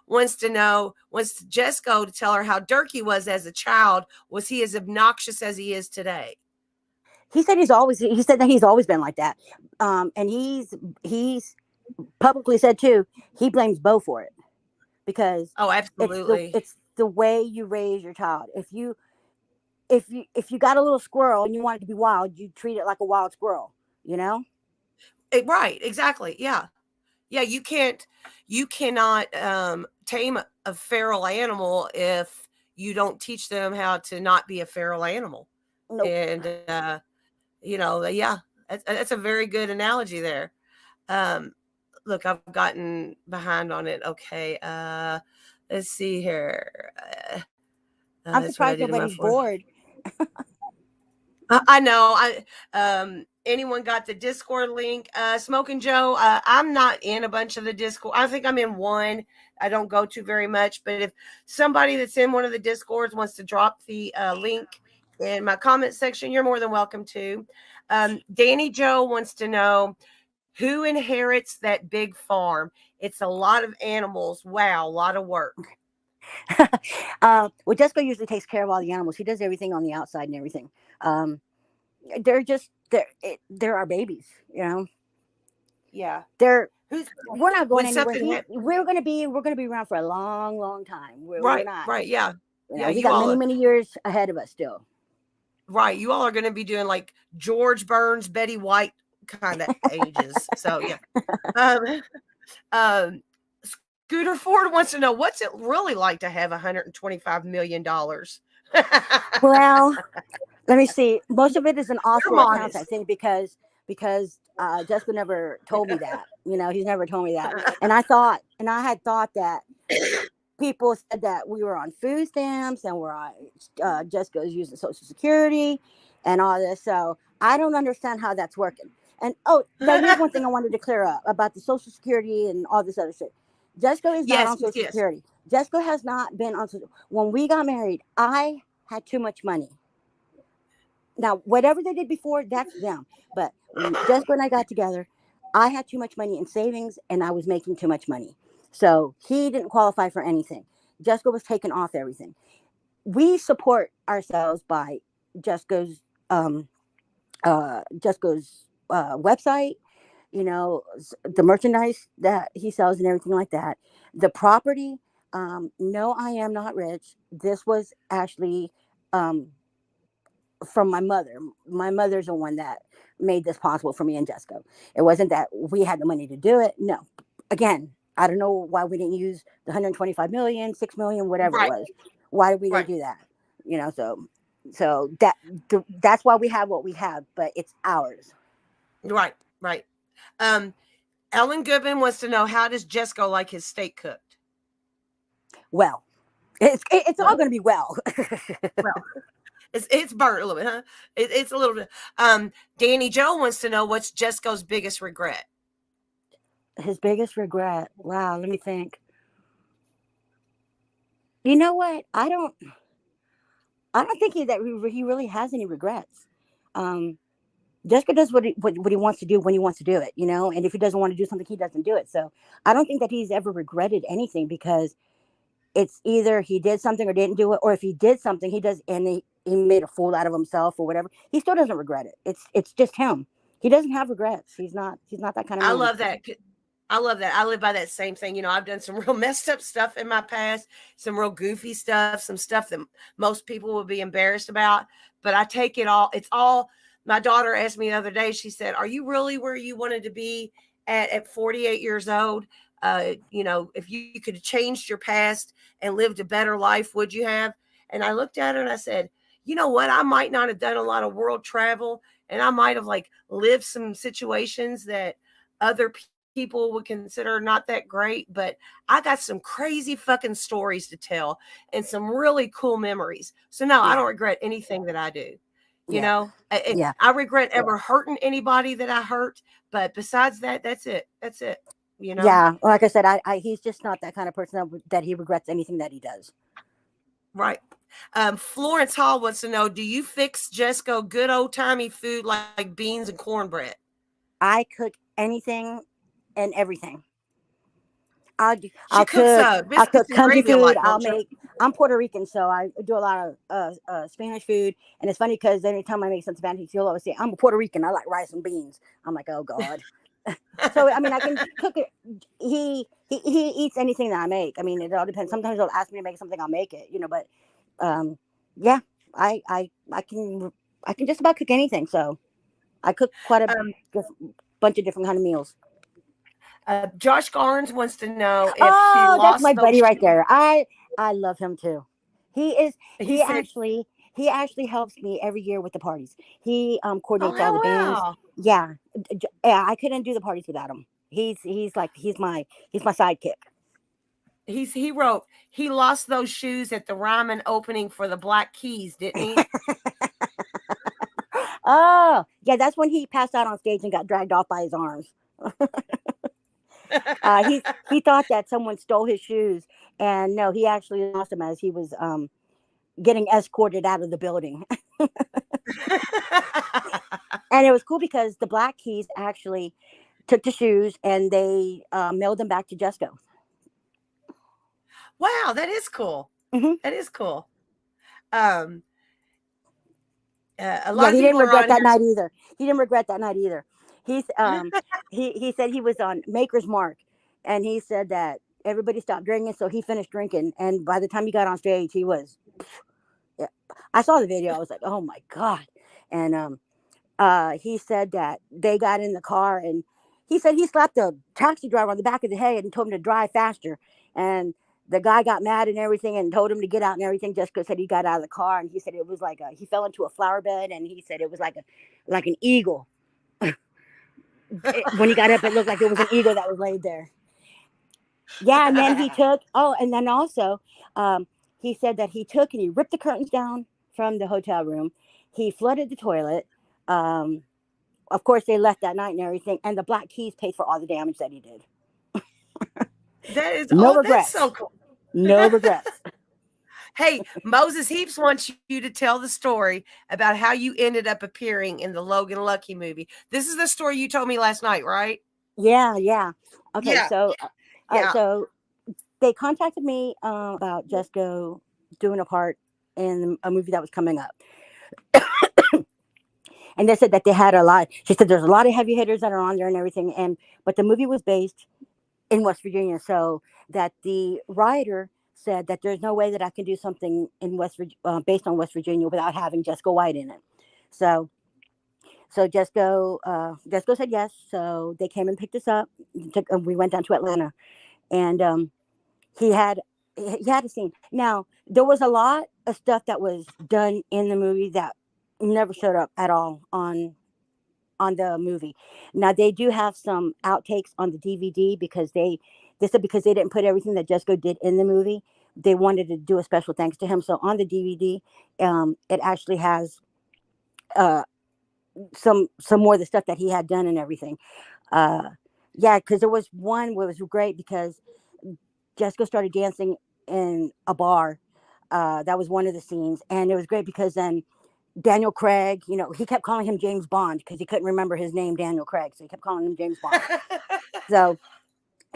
S1: wants Jesco to tell her how Durkee was as a child. Was he as obnoxious as he is today?
S2: He said that he's always been like that. And he's publicly said too, he blames Bo for it, because
S1: absolutely,
S2: it's the way you raise your child. If you got a little squirrel and you want it to be wild, you treat it like a wild squirrel,
S1: right, exactly. Yeah, you cannot tame a feral animal if you don't teach them how to not be a feral animal. Nope. And that's a very good analogy there. Look, I've gotten behind on it. Okay, let's see here.
S2: I'm surprised nobody's bored.
S1: I know. Anyone got the Discord link? Smoking Joe, I'm not in a bunch of the Discord. I think I'm in one. I don't go to very much, but if somebody that's in one of the Discords wants to drop the link in my comment section, you're more than welcome to. Danny Joe wants to know who inherits that big farm. It's a lot of animals. Wow, a lot of work.
S2: Well, Jesco usually takes care of all the animals. He does everything on the outside and everything. They're our babies,
S1: Yeah.
S2: We're not going anywhere. We're gonna be around for a long, long time. We're not.
S1: Right. Yeah.
S2: We got many years ahead of us still.
S1: Right. You all are going to be doing like George Burns, Betty White kind of ages. So yeah. Scooter Ford wants to know, what's it really like to have $125 million?
S2: Well, let me see. Most of it is an offshore account, I think, because Jesco never told me that. He's never told me that. And I had thought that people said that we were on food stamps and we're on Jesco's using Social Security and all this. So I don't understand how that's working. And here's one thing I wanted to clear up about the Social Security and all this other shit. Jesco is not on Social Security. Jesco has not been on Social. When we got married, I had too much money. Now, whatever they did before, that's them. But when Jesco and I got together, I had too much money in savings and I was making too much money. So he didn't qualify for anything. Jesco was taking off everything. We support ourselves by Jesco's website, the merchandise that he sells and everything like that. The property, no, I am not rich. This was actually from my mother. My mother's the one that made this possible for me and Jesco. It wasn't that we had the money to do it. No. Again, I don't know why we didn't use the 125 million, 6 million, whatever it
S1: Right.
S2: was. Why did we didn't
S1: Right.
S2: do that? So that's why we have what we have, but it's ours.
S1: Right. Right. Um, Ellen Goodman wants to know, how does Jesco like his steak cooked?
S2: Well, it's all
S1: Well,
S2: going to be well.
S1: well, it's burnt a little bit, huh? It's a little bit. Danny Joe wants to know, what's Jesco's biggest regret?
S2: His biggest regret. Wow, let me think. You know what? I don't think he really has any regrets. Um, Jessica does what he wants to do when he wants to do it, and if he doesn't want to do something, he doesn't do it. So I don't think that he's ever regretted anything, because it's either he did something or didn't do it, or if he did something, he does, and he made a fool out of himself or whatever, he still doesn't regret it. It's just him. He doesn't have regrets. He's not that kind of
S1: I
S2: man.
S1: love that. I love that. I live by that same thing. I've done some real messed up stuff in my past, some real goofy stuff, some stuff that most people would be embarrassed about. But I take it all. It's all. My daughter asked me the other day, she said, "Are you really where you wanted to be at 48 years old? If you could have changed your past and lived a better life, would you have?" And I looked at her and I said, "You know what? I might not have done a lot of world travel, and I might have lived some situations that other people would consider not that great, but I got some crazy fucking stories to tell and some really cool memories. So no, I
S2: Yeah,
S1: don't regret anything that I do.
S2: yeah, yeah,
S1: I regret ever hurting anybody that I hurt, but besides that, that's it. That's it. You know,
S2: yeah. Like I said, he's just not that kind of person that he regrets anything that he does.
S1: right. Florence Hall wants to know, do you fix Jesco good old timey food like beans and cornbread?
S2: I cook anything and everything. I'll
S1: She
S2: I'll
S1: cooks
S2: cook I'll
S1: biscuits
S2: cook
S1: and
S2: country
S1: gravy a
S2: food.
S1: lot, don't you?
S2: I'm Puerto Rican, so I do a lot of Spanish food, and it's funny because anytime I make some Spanish, he'll always say, "I'm a Puerto Rican. I like rice and beans." I'm like, "Oh God." So I mean, I can cook it. He eats anything that I make. I mean, it all depends. Sometimes he'll ask me to make something, I'll make it. But um, yeah, I can just about cook anything. So I cook quite a
S1: Um,
S2: bunch of different kind of meals.
S1: Josh Garnes wants to know if he
S2: Oh, that's
S1: lost
S2: my
S1: those
S2: buddy right
S1: shoes.
S2: there. I love him too. He is
S1: He
S2: he
S1: said,
S2: actually he actually helps me every year with the parties. He
S1: "Oh,
S2: coordinates all the
S1: how
S2: bands.
S1: well."
S2: Yeah. Yeah, I couldn't do the parties without him. He's my sidekick.
S1: He wrote he lost those shoes at the Ryman opening for the Black Keys, didn't he?
S2: Oh, yeah, that's when he passed out on stage and got dragged off by his arms. He thought that someone stole his shoes, and no, he actually lost them as he was getting escorted out of the building. And it was cool because the Black Keys actually took the shoes and they mailed them back to Jesco.
S1: Wow, that is cool.
S2: Hmm.
S1: That is cool. Um, a
S2: Yeah,
S1: lot of
S2: he didn't
S1: people are
S2: regret
S1: on
S2: that
S1: here.
S2: night either. He didn't regret that night either. He's he said he was on Maker's Mark, and he said that everybody stopped drinking, so he finished drinking, and by the time he got on stage, he was. Yeah, I saw the video. I was like, oh my God. And he said that they got in the car, and he said he slapped the taxi driver on the back of the head and told him to drive faster. And the guy got mad and everything and told him to get out and everything. Jessica said he got out of the car, and he said it was like he fell into a flower bed, and he said it was like an eagle. When he got up, it looked like it was an eagle that was laid there. Yeah, and then and then also, he said that he took and he ripped the curtains down from the hotel room. He flooded the toilet. Um, of course, they left that night and everything. And the Black Keys paid for all the damage that he did.
S1: That is,
S2: No
S1: oh, that's so
S2: regrets.
S1: cool.
S2: No regrets.
S1: Hey, Moses Heaps wants you to tell the story about how you ended up appearing in the Logan Lucky movie. This is the story you told me last night, right?
S2: Yeah, yeah. Okay,
S1: Yeah,
S2: so
S1: yeah.
S2: so they contacted me about Jesco doing a part in a movie that was coming up. And they said that they had a lot. She said there's a lot of heavy hitters that are on there and everything. But the movie was based in West Virginia, so that the writer said that there's no way that I can do something in based on West Virginia without having Jesco White in it. So Jesco said yes. So they came and picked us up. We went down to Atlanta, and he had a scene. Now there was a lot of stuff that was done in the movie that never showed up at all on the movie. Now they do have some outtakes on the DVD because they said because they didn't put everything that Jesco did in the movie, they wanted to do a special thanks to him. So on the DVD, it actually has uh, some more of the stuff that he had done and everything. Uh, yeah, because there was one where it was great because Jesco started dancing in a bar. That was one of the scenes, and it was great because then Daniel Craig, he kept calling him James Bond because he couldn't remember his name, Daniel Craig. So he kept calling him James Bond. So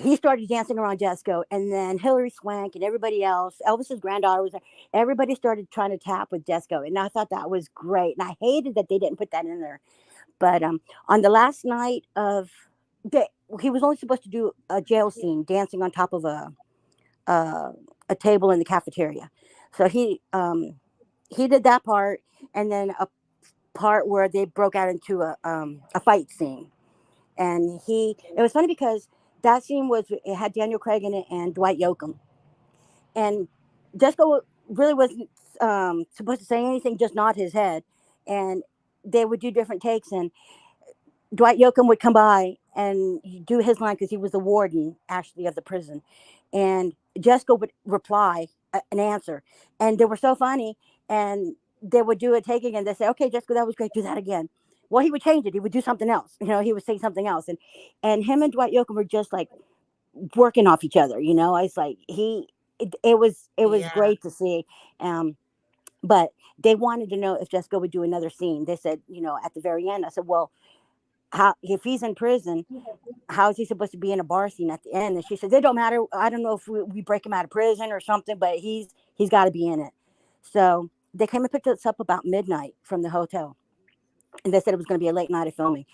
S2: he started dancing around Jesco, and then Hilary Swank and everybody else, Elvis's granddaughter was there. Everybody started trying to tap with Jesco, and I thought that was great. And I hated that they didn't put that in there. But on the last night of he was only supposed to do a jail scene, dancing on top of a table in the cafeteria. So he did that part, and then a part where they broke out into a fight scene. And it was funny because that scene it had Daniel Craig in it and Dwight Yoakam, and Jesco really wasn't supposed to say anything, just nod his head, and they would do different takes, and Dwight Yoakam would come by and do his line because he was the warden actually of the prison, and Jesco would reply an answer, and they were so funny, and they would do a take again. They say, "Okay, Jesco, that was great. Do that again." Well, he would change it. He would do something else. He would say something else, and him and Dwight Yoakam were just like working off each other. It's like it was
S1: Yeah.
S2: great to see. But they wanted to know if Jesco would do another scene. They said, at the very end. I said, well, how if he's in prison, how is he supposed to be in a bar scene at the end? And she said, it don't matter. I don't know if we break him out of prison or something, but he's got to be in it. So they came and picked us up about midnight from the hotel, and they said it was going to be a late night of filming.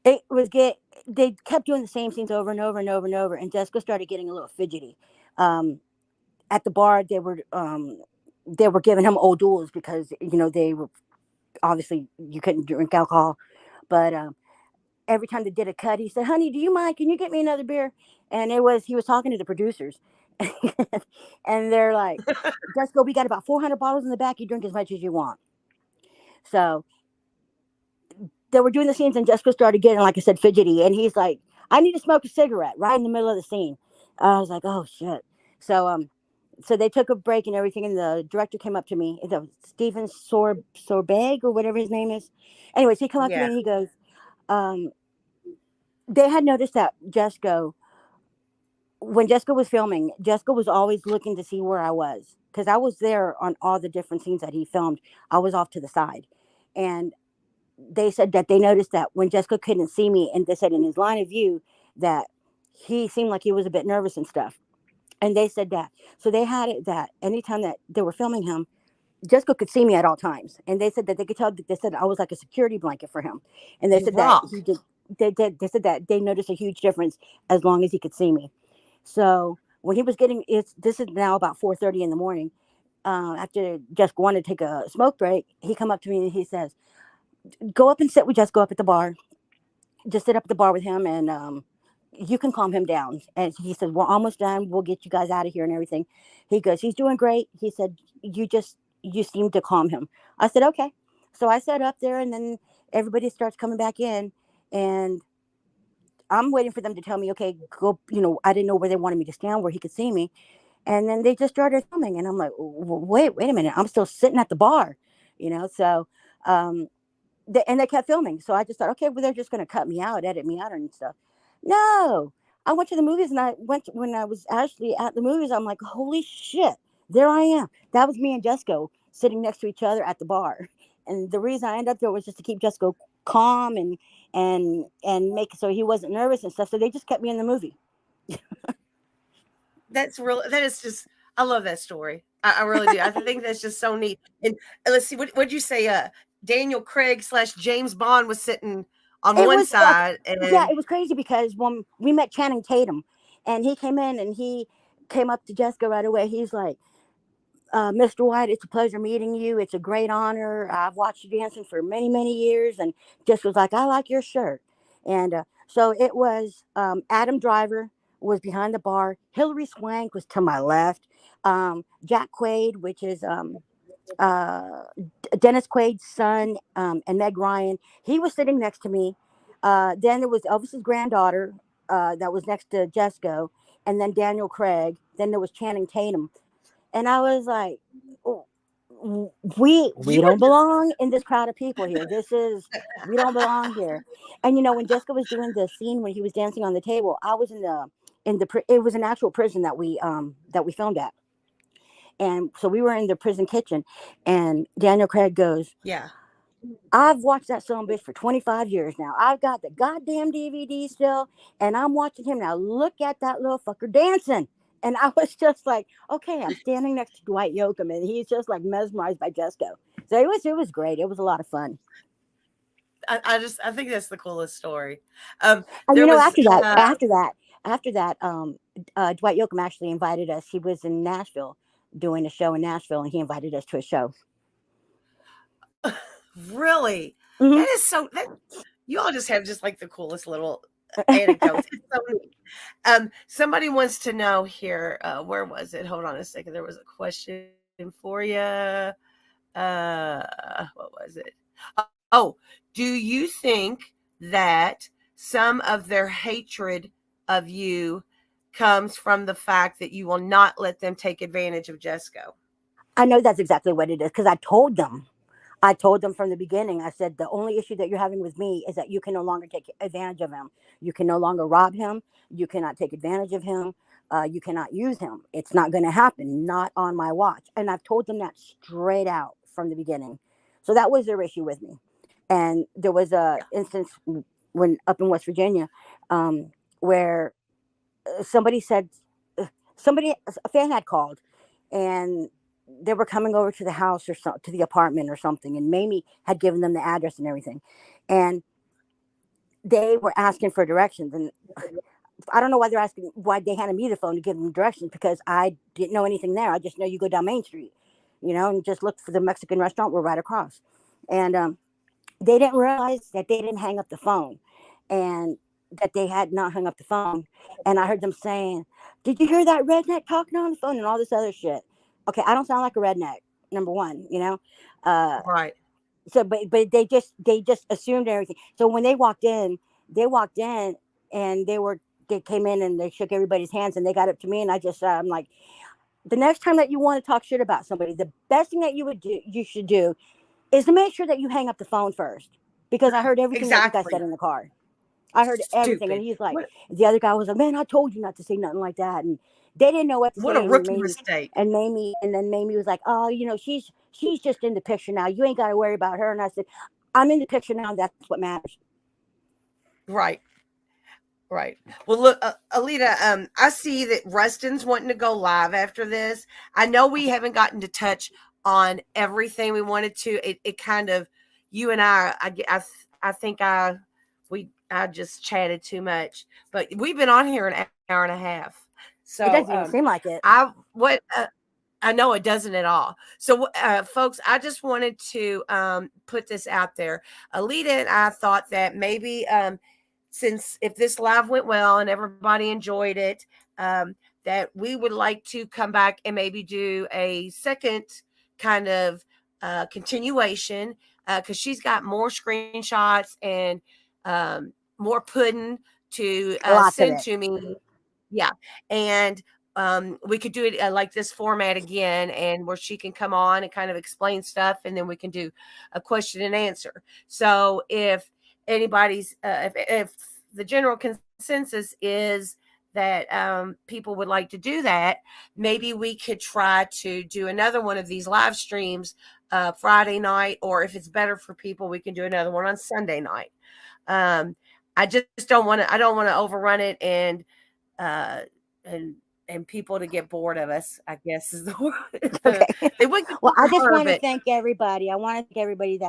S2: It was they kept doing the same scenes over and over and over and over, and Jessica started getting a little fidgety. Um, at the bar, they were giving him old duels because they were obviously you couldn't drink alcohol, but every time they did a cut, he said, "Honey, do you mind? Can you get me another beer?" And he was talking to the producers, and they're like, "Jessica, we got about 400 bottles in the back. You drink as much as you want." So they were doing the scenes, and Jessica started getting, like I said, fidgety, and he's like, "I need to smoke a cigarette right in the middle of the scene." I was like, "Oh shit!" So so they took a break and everything, and the director came up to me, Steven Sorbeg or whatever his name is. Anyways, he came up to me
S1: Yeah.
S2: and he goes, um, they had noticed that when Jessica was filming, Jessica was always looking to see where I was because I was there on all the different scenes that he filmed. I was off to the side, and they said that they noticed that when Jessica couldn't see me, and they said in his line of view that he seemed like he was a bit nervous and stuff. And they said that, so they had it that anytime that they were filming him, Jessica could see me at all times, and they said that they could tell. They said I was like a security blanket for him, and they
S1: You
S2: said that he
S1: rock.
S2: did. They said that they noticed a huge difference as long as he could see me. So when he was getting this is now about 4:30 in the morning. After Jessica wanted to take a smoke break, he come up to me and he says, "Go up and sit with Jessica up at the bar. Just sit up at the bar with him, and you can calm him down." And he said, "We're almost done. We'll get you guys out of here and everything." He goes, "He's doing great." He said, you seem to calm him." I said, "Okay." So I sat up there, and then everybody starts coming back in, and I'm waiting for them to tell me, "Okay, go." I didn't know where they wanted me to stand where he could see me. And then they just started filming, and I'm like, wait a minute, I'm still sitting at the bar, So um, and they kept filming. So I just thought, okay, well, they're just going to cut me out, edit me out, and stuff. No, I went to the movies, and when I was actually at the movies, I'm like, holy shit, there I am. That was me and Jesco sitting next to each other at the bar. And the reason I ended up there was just to keep Jesco calm and make so he wasn't nervous and stuff. So they just kept me in the movie.
S1: That's real. That is just. I love that story. I really do. I think that's just so neat. And let's see. What'd you say? Daniel Craig slash James Bond was sitting on
S2: It
S1: one
S2: was
S1: side,
S2: yeah,
S1: and
S2: it was crazy because when we met Channing Tatum, and he came in and he came up to Jessica right away. He's like, "Mr. White, it's a pleasure meeting you. It's a great honor. I've watched you dancing for many, many years." And Jessica was like, "I like your shirt." And so it was Adam Driver, was behind the bar. Hillary Swank was to my left. Jack Quaid, which is uh, Dennis Quaid's son, and Meg Ryan, he was sitting next to me. Then there was Elvis's granddaughter that was next to Jesco, and then Daniel Craig. Then there was Channing Tatum, and I was like, "Oh, we
S1: You were
S2: don't belong in this crowd of people here. We don't belong here." And when Jessica was doing the scene when he was dancing on the table, I was it was an actual prison that we filmed at, and so we were in the prison kitchen, and Daniel Craig goes,
S1: yeah.
S2: "I've watched that son of a bitch for 25 years now. I've got the goddamn DVD still, and I'm watching him now. Look at that little fucker dancing." And I was just like, okay, I'm standing next to Dwight Yoakam, and he's just like mesmerized by Jesco. So it was great. It was a lot of fun.
S1: I think that's the coolest story.
S2: And
S1: There was
S2: after that, Dwight Yoakam actually invited us. He was in Nashville doing a show in Nashville, and he invited us to a show.
S1: really,
S2: Mhm.
S1: that is so that you all just have just like the coolest little anecdotes. It's so neat. Somebody wants to know here, where was it? Hold on a second. There was a question for you. What was it? Oh, do you think that some of their hatred of you comes from the fact that you will not let them take advantage of Jesco?
S2: I know that's exactly what it is because I told them. I told them from the beginning. I said the only issue that you're having with me is that you can no longer take advantage of him. You can no longer rob him. You cannot take advantage of him. You cannot use him. It's not going to happen. Not on my watch. And I've told them that straight out from the beginning. So that was their issue with me. And there was a instance when up in West Virginia, where somebody said a fan had called, and they were coming over to the house or to the apartment or something, and Mamie had given them the address and everything, and they were asking for directions. And I don't know why they handed me the phone to give them directions, because I didn't know anything there. I just know you go down Main Street, and just look for the Mexican restaurant. We're right across. And they didn't realize that they didn't hang up the phone, and that they had not hung up the phone. And I heard them saying, "Did you hear that redneck talking on the phone?" and all this other shit. Okay, I don't sound like a redneck, number one,
S1: Right.
S2: So, but they just assumed everything. So when they walked in, and they came in and they shook everybody's hands, and they got up to me, and I'm like, the next time that you want to talk shit about somebody, the best thing that you should do is to make sure that you hang up the phone first, because I heard everything that you guys
S1: Exactly.
S2: said in the car. I heard everything. And
S1: Stupid.
S2: he's like, the other guy was like, "Man, I told you not to say nothing like that." And they didn't know what to
S1: What
S2: say.
S1: a rookie mistake.
S2: And then Mamie was like, "Oh, she's just in the picture now. You ain't got to worry about her." And I said, "I'm in the picture now. That's what matters."
S1: Right. Right. Well, look, Alita, I see that Rustin's wanting to go live after this. I know we haven't gotten to touch on everything we wanted to. It kind of, you and I think I just chatted too much, but we've been on here an hour and a half. So,
S2: It doesn't even seem like it.
S1: I know it doesn't at all. So, folks, I just wanted to put this out there. Alita and I thought that maybe since if this live went well and everybody enjoyed it, that we would like to come back and maybe do a second kind of continuation, because she's got more screenshots and more pudding to
S2: Lots of
S1: send
S2: it.
S1: to me. Yeah. And we could do it like this format again, and where she can come on and kind of explain stuff, and then we can do a question and answer. So if anybody's, if the general consensus is that people would like to do that, maybe we could try to do another one of these live streams Friday night, or if it's better for people, we can do another one on Sunday night. I just don't want to. I don't want to overrun it and uh, and people to get bored of us, I guess is the word.
S2: Okay.
S1: They would get
S2: Well, I just
S1: bored
S2: want
S1: of
S2: to
S1: it.
S2: thank everybody. I want to thank everybody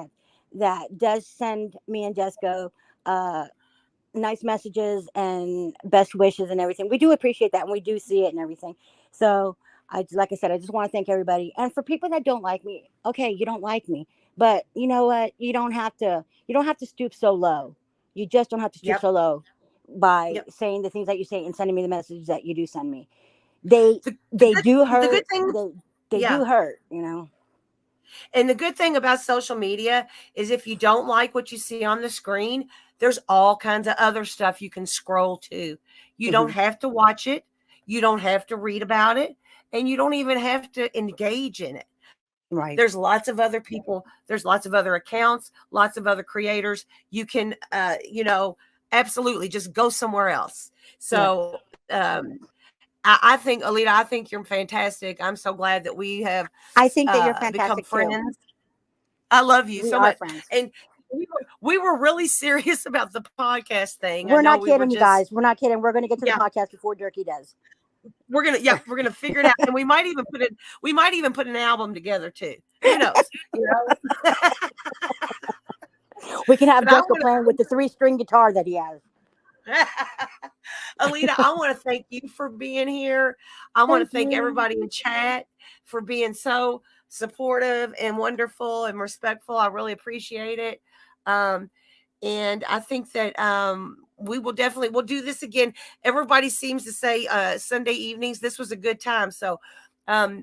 S2: that does send me and Jesco nice messages and best wishes and everything. We do appreciate that, and we do see it and everything. So like I said, I just want to thank everybody. And for people that don't like me, okay, you don't like me, but you know what? You don't have to stoop so low. You just don't have to stoop
S1: Yep.
S2: so low. by
S1: Yep.
S2: saying the things that you say and sending me the messages that you do send me. They
S1: The
S2: do
S1: the
S2: hurt.
S1: good thing,
S2: They
S1: yeah.
S2: do hurt, you know.
S1: And the good thing about social media is if you don't like what you see on the screen, there's all kinds of other stuff you can scroll to. You don't have to watch it. You don't have to read about it. And you don't even have to engage in it.
S2: Right.
S1: There's lots of other people. There's lots of other accounts, lots of other creators. You can, absolutely just go somewhere else. So, I think, Alita, I think you're fantastic. I'm so glad that we have
S2: I think that you're
S1: become
S2: fantastic too.
S1: friends. I love you
S2: We
S1: so
S2: are
S1: much.
S2: friends.
S1: And we were really serious about the podcast thing. I
S2: We're
S1: know
S2: not
S1: we were
S2: kidding, you
S1: just,
S2: guys. We're not kidding. We're going to get to the
S1: yeah,
S2: podcast before Jerky does.
S1: we're gonna figure it out, and we might even put an album together too. Who knows? You know.
S2: We can have
S1: But I
S2: Jesco playing with the 3-string guitar that he has.
S1: Alita, I want to thank you for being here. I want to thank
S2: you.
S1: everybody in chat for being so supportive and wonderful and respectful. I really appreciate it. And I think that we'll do this again. Everybody seems to say Sunday evenings. This was a good time. So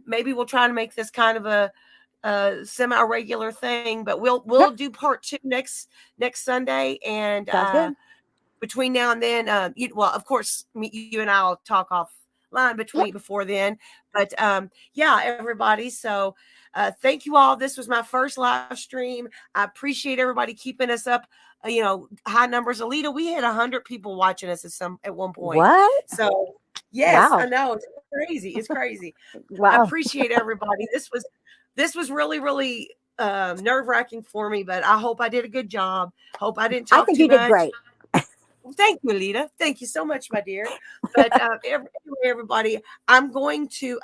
S1: maybe we'll try to make this kind of a semi-regular thing, but we'll do part 2 next Sunday. And
S2: Sounds good.
S1: between now and then, well, of course, you and I'll talk offline before then. But yeah, everybody. So thank you all. This was my first live stream. I appreciate everybody keeping us up. High numbers. Alita, we had 100 people watching us at one point.
S2: What?
S1: So yes,
S2: Wow.
S1: I know, it's crazy. It's crazy.
S2: Wow.
S1: I appreciate everybody. This was really, really nerve-wracking for me, but I hope I did a good job. Hope I didn't talk
S2: I think
S1: too
S2: you did
S1: much.
S2: great.
S1: Thank you, Alita. Thank you so much, my dear. But anyway, everybody, I'm going to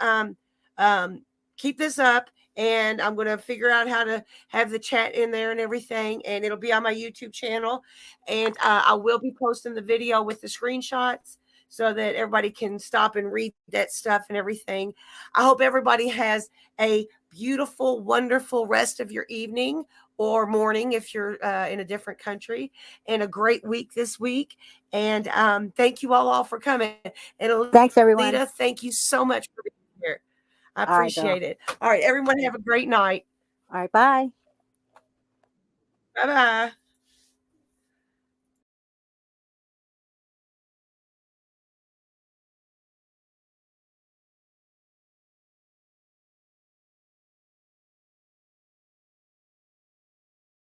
S1: keep this up, and I'm going to figure out how to have the chat in there and everything, and it'll be on my YouTube channel. And I will be posting the video with the screenshots so that everybody can stop and read that stuff and everything. I hope everybody has a beautiful, wonderful rest of your evening or morning if you're in a different country, and a great week this week. And thank you all for coming. And
S2: Thanks, everyone.
S1: Alita, thank you so much for being here. I
S2: All right,
S1: appreciate it. All right, everyone have a great night.
S2: All right, bye.
S1: Bye-bye.